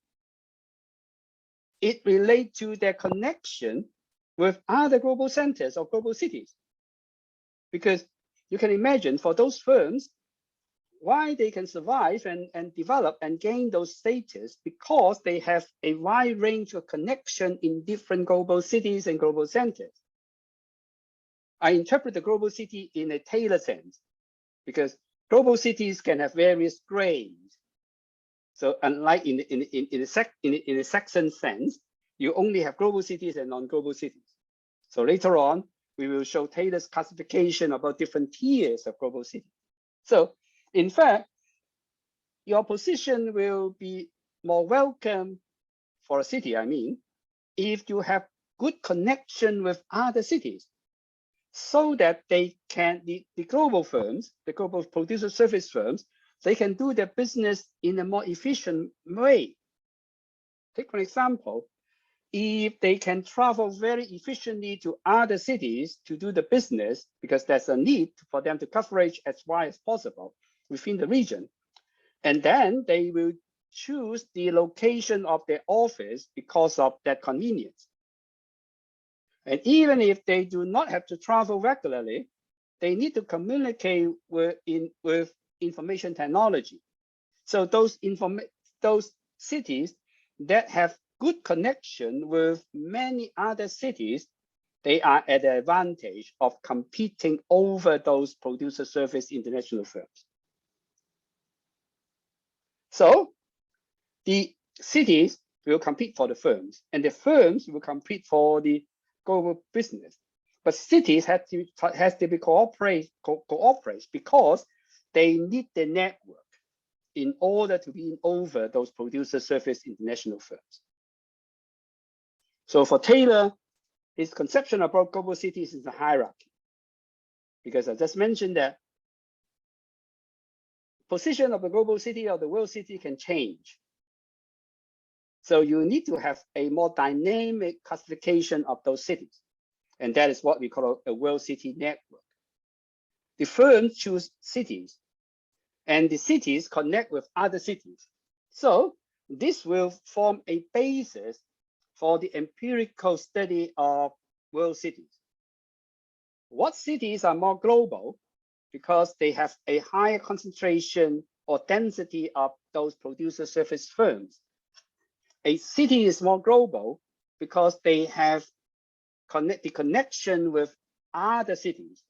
it relates to their connection with other global centers or global cities. Because you can imagine for those firms, why they can survive and develop and gain those status, because they have a wide range of connection in different global cities and global centers. I interpret the global city in a Taylor sense, because global cities can have various grades. So unlike in the Saxon sense, you only have global cities and non-global cities. So later on, we will show Taylor's classification about different tiers of global cities. So in fact, your position will be more welcome for a city, I mean, if you have good connection with other cities, so that they can, the global firms, the global producer service firms, they can do their business in a more efficient way. Take for example, if they can travel very efficiently to other cities to do the business, because there's a need for them to coverage as wide as possible within the region, and then they will choose the location of their office because of that convenience. And even if they do not have to travel regularly, they need to communicate with information technology. So those cities that have good connection with many other cities, they are at the advantage of competing over those producer service international firms. So the cities will compete for the firms, and the firms will compete for the global business. But cities has to be cooperate because they need the network in order to win over those producer service international firms. So for Taylor, his conception about global cities is a hierarchy, because I just mentioned that position of the global city or the world city can change. So you need to have a more dynamic classification of those cities. And that is what we call a world city network. The firms choose cities, and the cities connect with other cities. So this will form a basis for the empirical study of world cities. What cities are more global? Because they have a higher concentration or density of those producer service firms. A city is more global because they have the connection with other cities,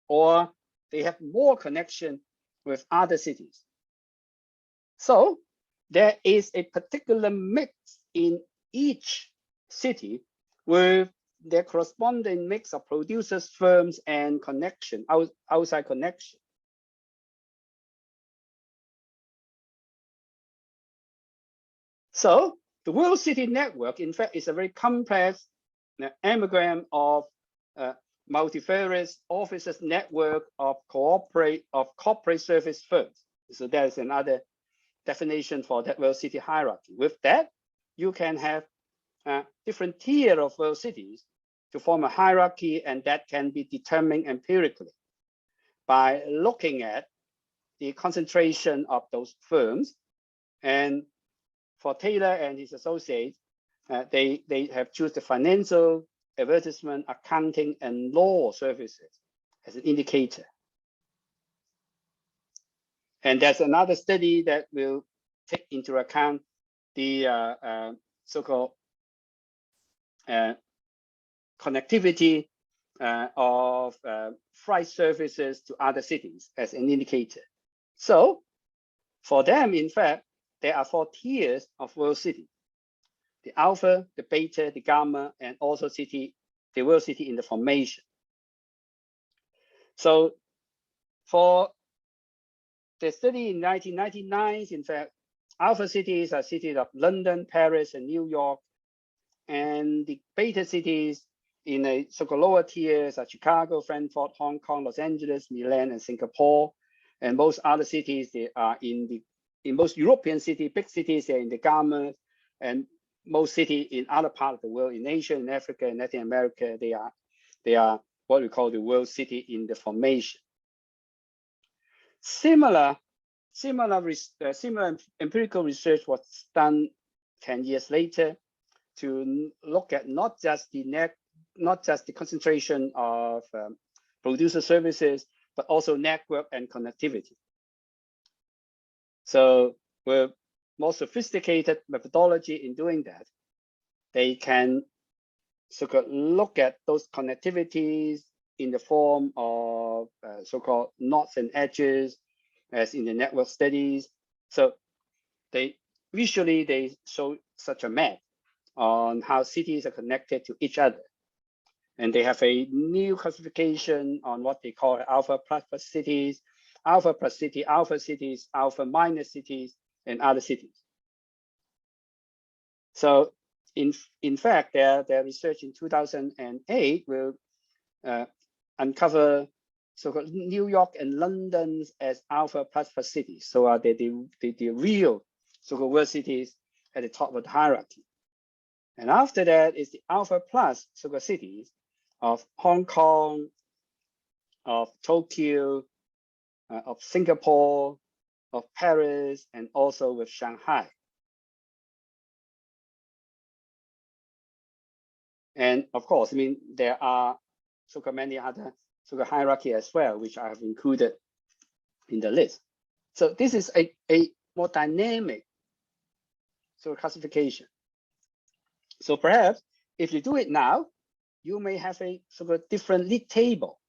or they have more connection with other cities. So there is a particular mix in each city with their corresponding mix of producers, firms, and connection, outside connection. So the World City Network, in fact, is a very complex amalgam of multifarious offices network of corporate service firms. So that is another definition for that world city hierarchy. With that, you can have different tier of world cities to form a hierarchy, and that can be determined empirically by looking at the concentration of those firms. And for Taylor and his associates, they have chosen the financial, advertisement, accounting, and law services as an indicator. And there's another study that will take into account the so-called connectivity of freight services to other cities as an indicator. So for them, in fact, there are 4 tiers of world city: the alpha, the beta, the gamma, and also the world city in the formation. So for the study in 1999, in fact, alpha cities are cities of London, Paris, and New York. And the beta cities in a so-called lower tiers are Chicago, Frankfurt, Hong Kong, Los Angeles, Milan, and Singapore. And most other cities, they are in most European cities, big cities, they're in the gamma. And most cities in other parts of the world, in Asia, in Africa, and Latin America, they are what we call the world city in the formation. Similar empirical research was done 10 years later to look at not just the concentration of producer services, but also network and connectivity. So with more sophisticated methodology in doing that, they can sort of look at those connectivities in the form of so-called knots and edges, as in the network studies. So they show such a map on how cities are connected to each other. And they have a new classification on what they call alpha plus cities, alpha plus city, alpha cities, alpha minus cities, and other cities. So in fact, their research in 2008 will uncover so-called New York and London as alpha plus cities. So are they the real so-called world cities at the top of the hierarchy. And after that is the alpha plus so-called cities of Hong Kong, of Tokyo, of Singapore, of Paris, and also with Shanghai. And of course, I mean, there are so many other hierarchy as well, which I have included in the list. So this is a more dynamic classification. So perhaps if you do it now, you may have a different league table.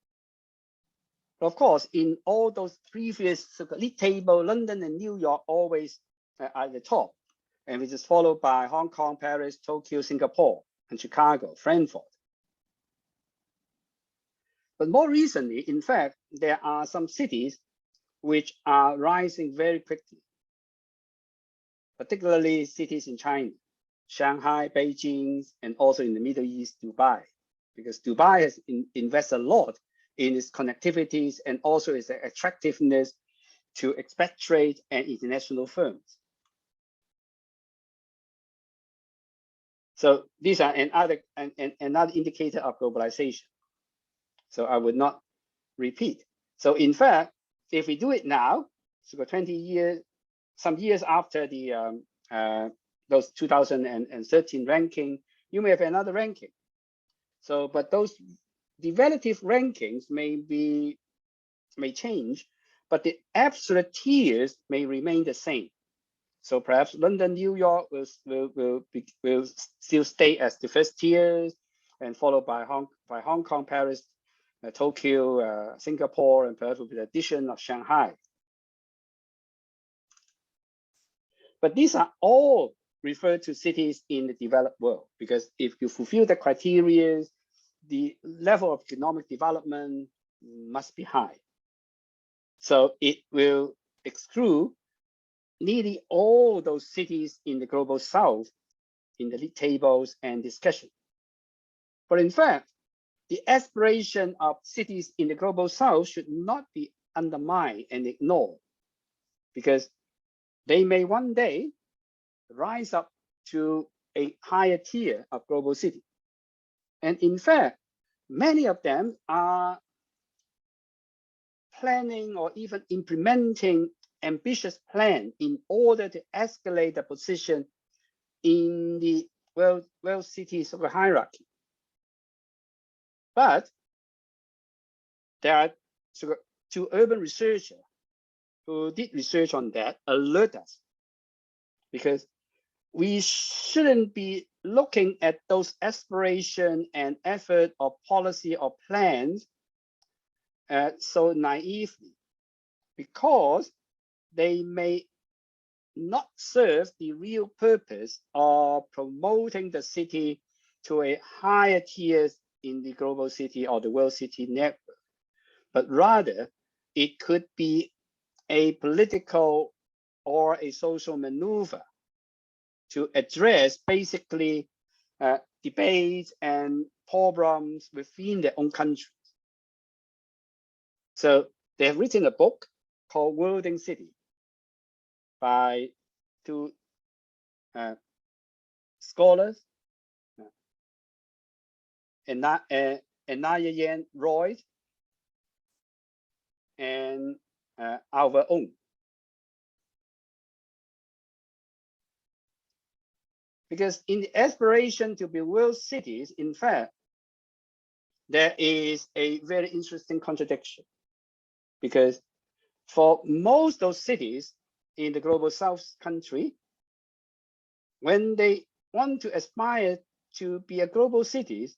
But of course, in all those previous league table, London and New York always at the top, and which is followed by Hong Kong, Paris, Tokyo, Singapore, and Chicago, Frankfurt. But more recently, in fact, there are some cities which are rising very quickly, particularly cities in China, Shanghai, Beijing, and also in the Middle East, Dubai, because Dubai has invested a lot in its connectivities and also its attractiveness to expatriate and international firms. So these are another indicator of globalization. So I would not repeat. So in fact, if we do it now, so for 20 years, some years after the those 2013 ranking, you may have another ranking. So, but the relative rankings may change, but the absolute tiers may remain the same. So perhaps London, New York will still stay as the first tiers, and followed by Hong Kong, Paris, Tokyo, Singapore, and perhaps with the addition of Shanghai. But these are all referred to cities in the developed world, because if you fulfill the criteria, the level of economic development must be high. So it will exclude nearly all those cities in the global south in the league tables and discussion. But in fact, the aspiration of cities in the global south should not be undermined and ignored, because they may one day rise up to a higher tier of global city. And in fact, many of them are planning or even implementing ambitious plan in order to escalate the position in the world cities of a hierarchy. But there are two urban researchers who did research on that alert us, because we shouldn't be looking at those aspiration and effort or policy or plans so naively, because they may not serve the real purpose of promoting the city to a higher tiers in the global city or the world city network, but rather it could be a political or a social maneuver to address basically debates and problems within their own countries. So they have written a book called Worlding City by two scholars, Anayayan Roy and our own. Because in the aspiration to be world cities, in fact, there is a very interesting contradiction. Because for most of those cities in the global south country, when they want to aspire to be a global cities,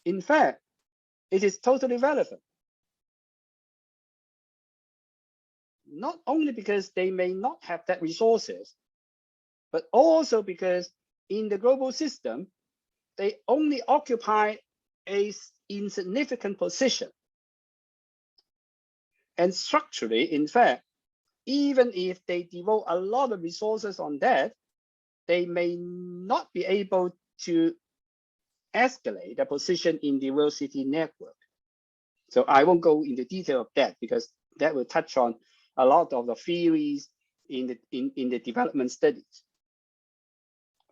in fact, it is totally relevant. Not only because they may not have that resources, but also because in the global system, they only occupy a insignificant position. And structurally, in fact, even if they devote a lot of resources on that, they may not be able to escalate the position in the world city network. So I won't go into detail of that, because that will touch on a lot of the theories in the development studies.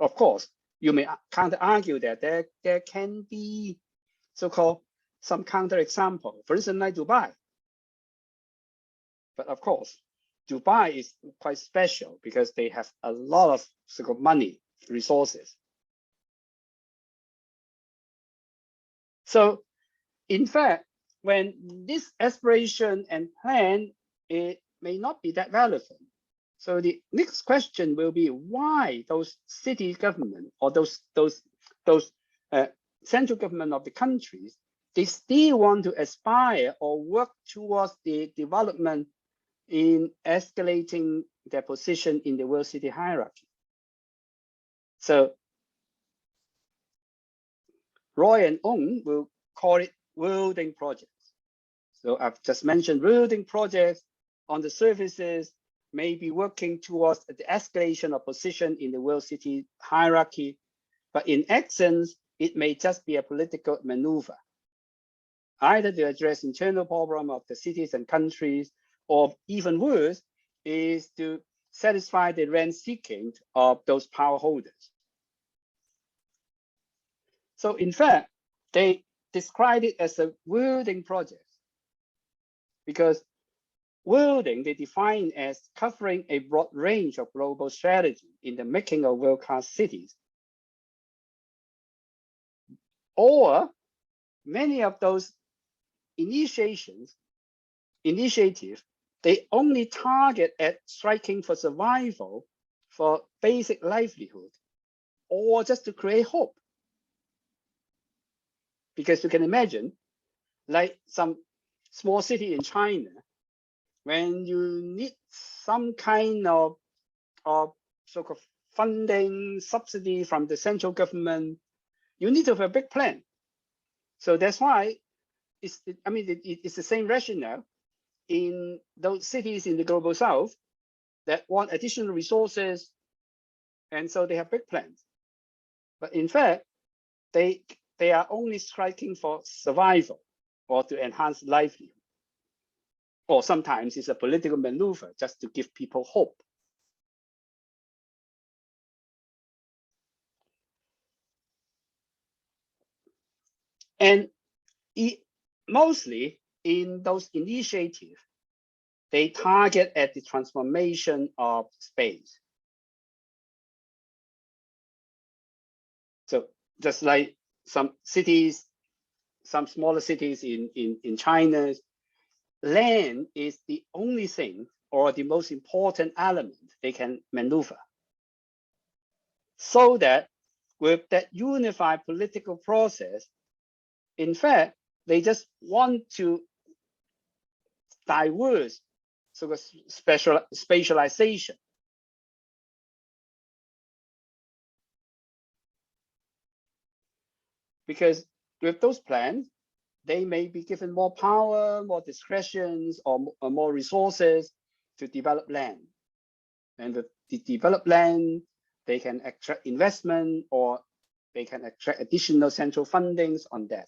Of course, you may counter argue that there can be so-called some counter example, for instance, like Dubai. But of course, Dubai is quite special because they have a lot of so-called money, resources. So in fact, when this aspiration and plan, it may not be that relevant. So the next question will be why those city government or those central government of the countries, they still want to aspire or work towards the development in escalating their position in the world city hierarchy. So Roy and Ong will call it worlding projects. So I've just mentioned worlding projects on the surfaces may be working towards the escalation of position in the world city hierarchy, but in essence, it may just be a political maneuver, either to address internal problem of the cities and countries, or even worse, is to satisfy the rent seeking of those power holders. So in fact, they described it as a worlding project because worlding they define as covering a broad range of global strategy in the making of world-class cities. Or many of those initiatives, they only target at striking for survival, for basic livelihood, or just to create hope. Because you can imagine, like some small city in China, when you need some kind of sort of funding, subsidy from the central government, you need to have a big plan. So that's why it's the same rationale in those cities in the global south that want additional resources, and so they have big plans. But in fact, they are only striking for survival or to enhance livelihood. Or sometimes it's a political maneuver just to give people hope. And mostly in those initiatives, they target at the transformation of space. So just like some cities, some smaller cities in China, land is the only thing or the most important element they can maneuver. So that with that unified political process, in fact, they just want to diverse sort of spatialization. Because with those plans, they may be given more power, more discretions, or more resources to develop land. And with the developed land, they can attract investment or they can attract additional central fundings on that.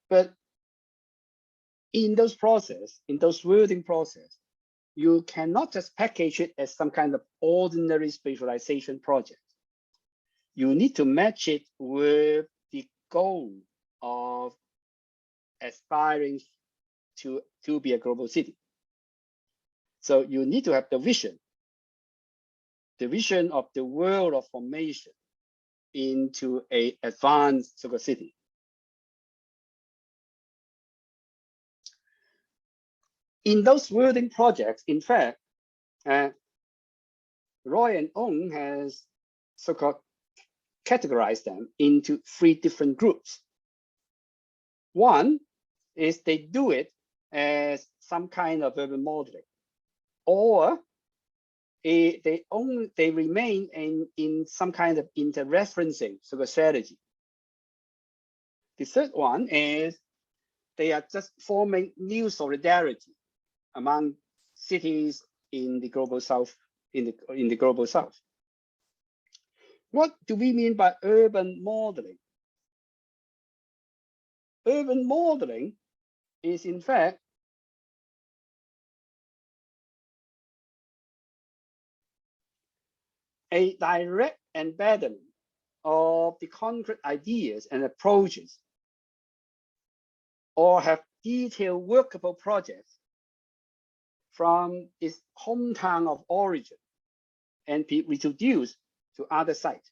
But in those process, in those wording process, you cannot just package it as some kind of ordinary spatialization project. You need to match it with the goal of aspiring to be a global city. So you need to have the vision of the world of formation into an advanced sort of city. In those wording projects, in fact, Roy and Ong has sort of categorized them into 3 different groups. One is they do it as some kind of urban modeling, or they remain in some kind of interreferencing sort of strategy. The third one is they are just forming new solidarity among cities in the global south. In the global south, what do we mean by urban modeling? Urban modeling is in fact a direct embedding of the concrete ideas and approaches, or have detailed workable projects from its hometown of origin and be introduced to other sites.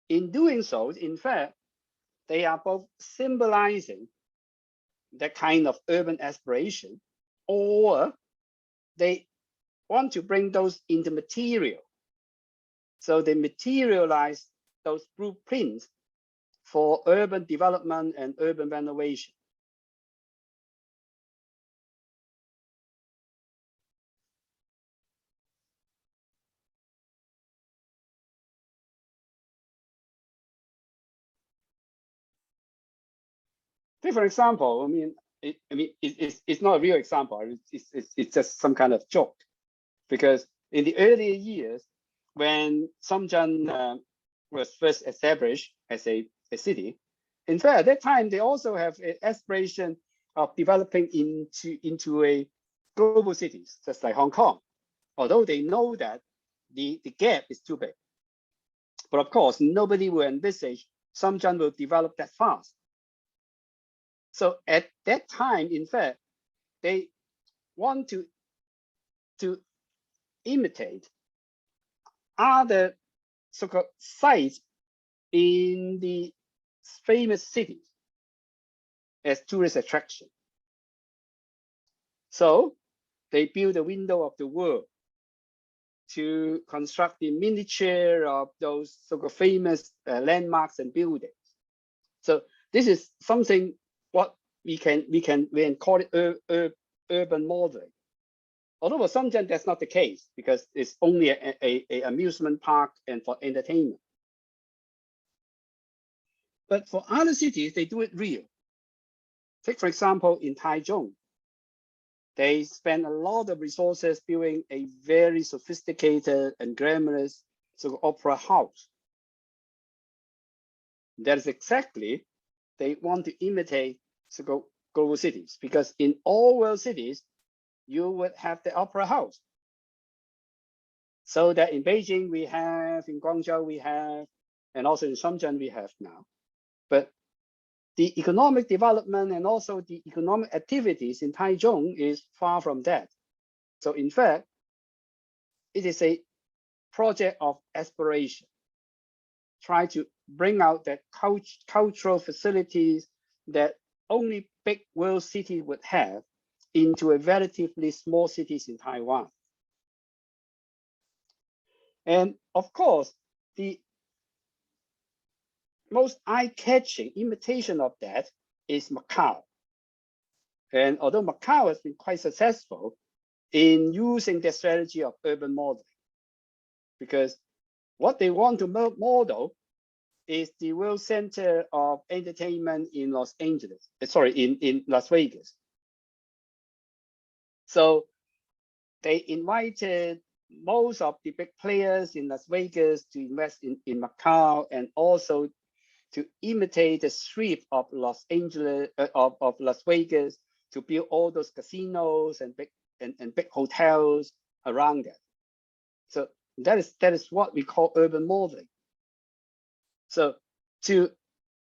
In doing so, in fact, they are both symbolizing that kind of urban aspiration, or they want to bring those into material. So they materialize those blueprints for urban development and urban renovation. Take for example, it's not a real example. It's just some kind of joke, because in the earlier years, when Songjiang was first established as a city, in fact, at that time they also have an aspiration of developing into a global cities, just like Hong Kong. Although they know that the gap is too big, but of course nobody will envisage Songjiang will develop that fast. So at that time, in fact, they want to imitate other so-called sites in the famous cities as tourist attraction. So they build a window of the world to construct the miniature of those so-called famous landmarks and buildings. So this is something what we can call it urban modeling. Although for Songjiang that's not the case, because it's only a amusement park and for entertainment. But for other cities, they do it real. Take for example, in Taichung, they spend a lot of resources building a very sophisticated and glamorous sort of opera house. That is exactly, they want to imitate global cities, because in all world cities, you would have the opera house. So that in Beijing we have, in Guangzhou we have, and also in Shenzhen we have now. But the economic development and also the economic activities in Taichung is far from that. So in fact, it is a project of aspiration. Try to bring out that cultural facilities that only big world cities would have into a relatively small cities in Taiwan. And of course, the most eye-catching imitation of that is Macau. And although Macau has been quite successful in using the strategy of urban modeling, because what they want to model is the world center of entertainment in Los Angeles, in Las Vegas. So they invited most of the big players in Las Vegas to invest in Macau, and also to imitate the strip of Los Angeles, of Las Vegas, to build all those casinos and big hotels around that. So that is what we call urban modeling. So to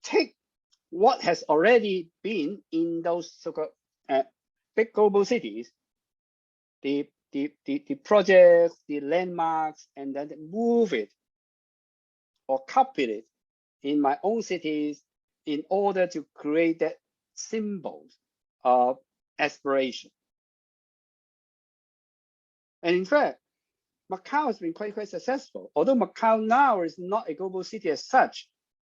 take what has already been in those so-called big global cities, the projects, the landmarks, and then move it or copy it in my own cities in order to create that symbols of aspiration. And in fact, Macau has been quite successful. Although Macau now is not a global city as such,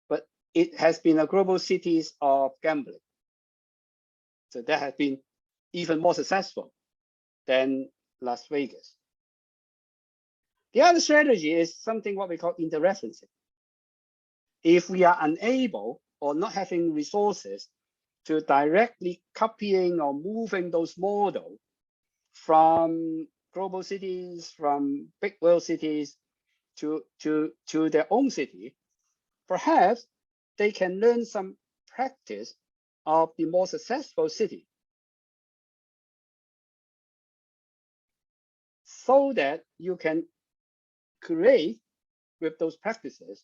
but it has been a global city of gambling. So that has been even more successful than Las Vegas. The other strategy is something what we call interreferencing. If we are unable or not having resources to directly copying or moving those models from global cities, from big world cities to their own city, perhaps they can learn some practice of the more successful city, so that you can create with those practices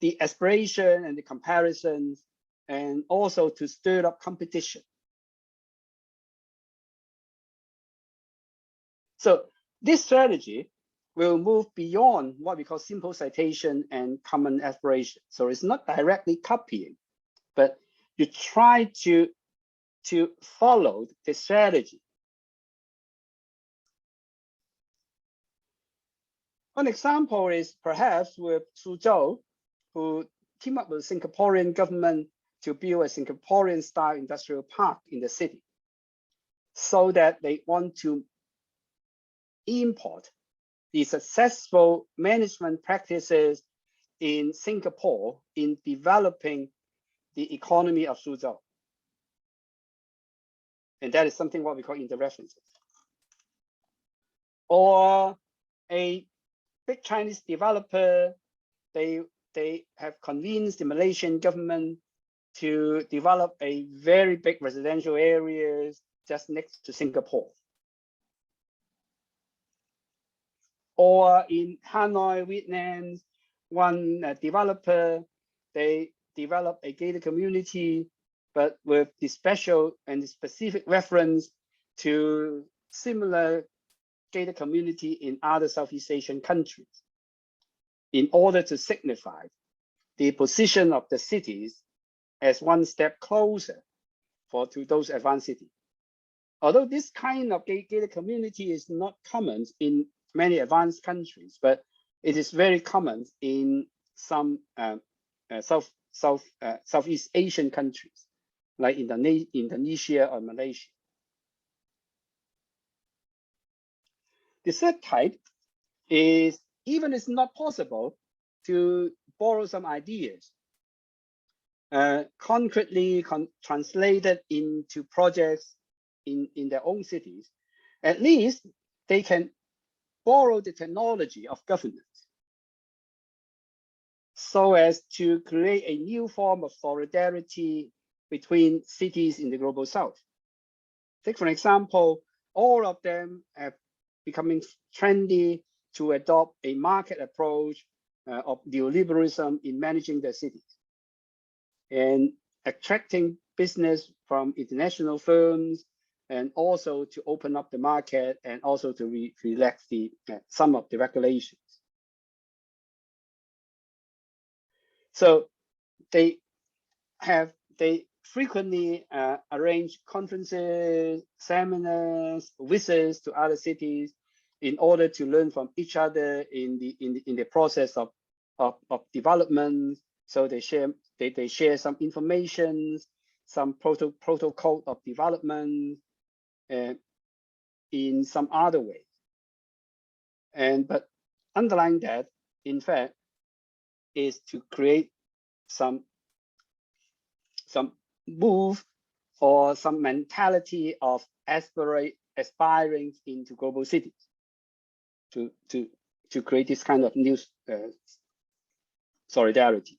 the aspiration and the comparisons, and also to stir up competition. So this strategy will move beyond what we call simple citation and common aspiration. So it's not directly copying, but you try to follow the strategy. One example is perhaps with Suzhou, who teamed up with the Singaporean government to build a Singaporean style industrial park in the city, so that they want to import the successful management practices in Singapore in developing the economy of Suzhou. And that is something what we call interreferences. Or a big Chinese developer, they have convinced the Malaysian government to develop a very big residential areas just next to Singapore. Or in Hanoi, Vietnam, one developer, they develop a gated community, but with the special and the specific reference to similar gated community in other Southeast Asian countries in order to signify the position of the cities as one step closer to those advanced cities. Although this kind of gated community is not common in many advanced countries, but it is very common in some Southeast Asian countries, like Indonesia or Malaysia. The third type is, even it's not possible to borrow some ideas, concretely translated into projects in their own cities, at least they can borrow the technology of governance so as to create a new form of solidarity between cities in the global south. Take, for example, all of them have becoming trendy to adopt a market approach of neoliberalism in managing their cities and attracting business from international firms, and also to open up the market and also to relax some of the regulations. So they frequently arrange conferences, seminars, visits to other cities in order to learn from each other in the process of development. So they share some information, some protocol of development in some other way. But underlying that, in fact, is to create some move or some mentality of aspiring into global cities to create this kind of new solidarity.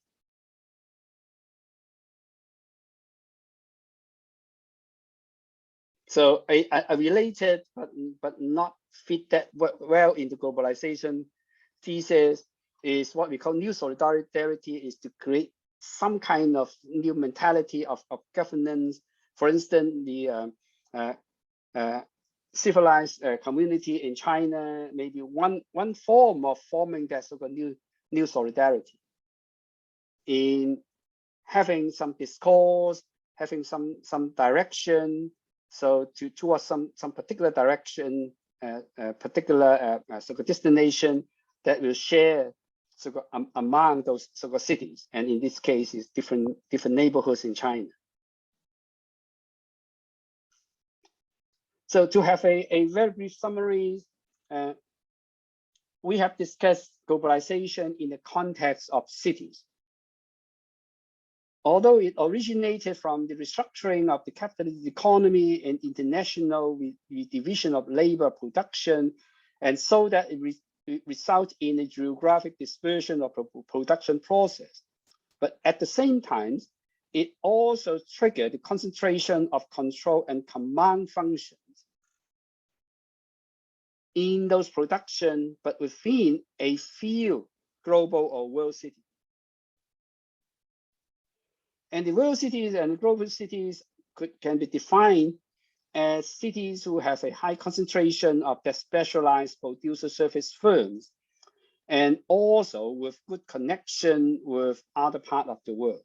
So a related but not fit that well into globalization thesis is what we call new solidarity, is to create some kind of new mentality of governance. For instance, the civilized community in China, maybe one form of forming that sort of new solidarity in having some discourse, having some direction, so towards some particular direction, particular sort of destination that will share sort of among those sort of cities, and in this case, is different neighborhoods in China. So to have a very brief summary, we have discussed globalization in the context of cities. Although it originated from the restructuring of the capitalist economy and international division of labor production, and so that it results in a geographic dispersion of production process. But at the same time, it also triggered the concentration of control and command functions in those production, but within a few global or world cities. And the world cities and global cities can be defined as cities who have a high concentration of their specialized producer service firms, and also with good connection with other parts of the world,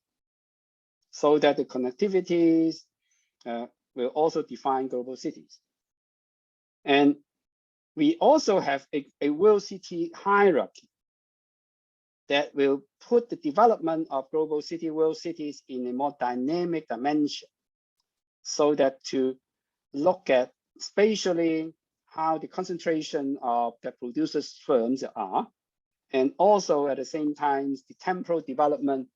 so that the connectivities will also define global cities. And we also have a world city hierarchy that will put the development of global city, world cities in a more dynamic dimension, so that to look at spatially how the concentration of the producers' firms are, and also at the same time, the temporal development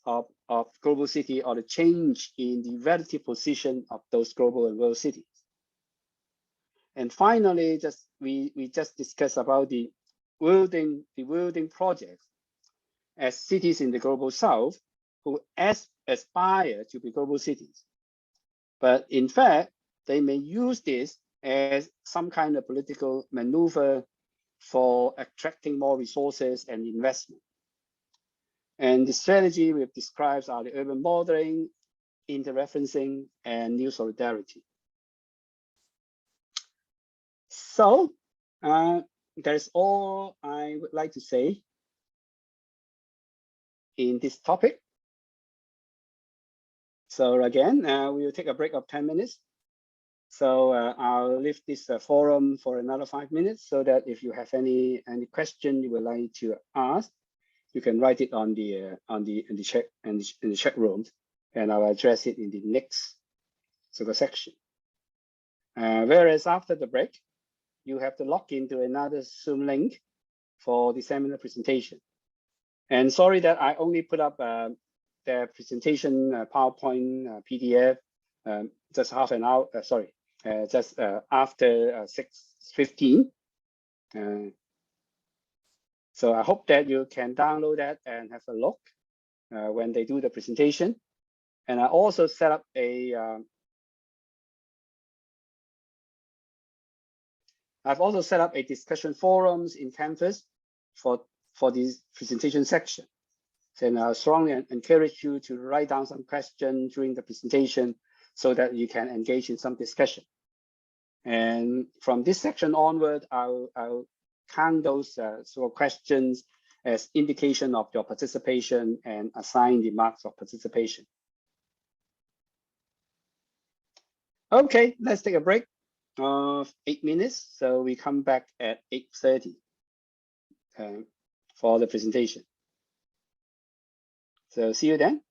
of of global city or the change in the relative position of those global and world cities. And finally, we just discussed about the worlding projects as cities in the global south who aspire to be global cities. But in fact, they may use this as some kind of political maneuver for attracting more resources and investment. And the strategy we've described are the urban modeling, interreferencing, and new solidarity. So that's all I would like to say in this topic. So again, we will take a break of 10 minutes. So I'll leave this forum for another 5 minutes, so that if you have any question you would like to ask, you can write it on the chat room, and I'll address it in the next sort of section. Whereas after the break, you have to log into another Zoom link for the seminar presentation. And sorry that I only put up the presentation PowerPoint PDF just half an hour. Just after 6:15. So I hope that you can download that and have a look when they do the presentation. And I also set up a I've also set up a discussion forums in Canvas for this presentation section. And I strongly encourage you to write down some questions during the presentation so that you can engage in some discussion. And from this section onward, I'll count those sort of questions as indication of your participation and assign the marks of participation. Okay, let's take a break of 8 minutes. So we come back at 8:30 for the presentation. So see you then.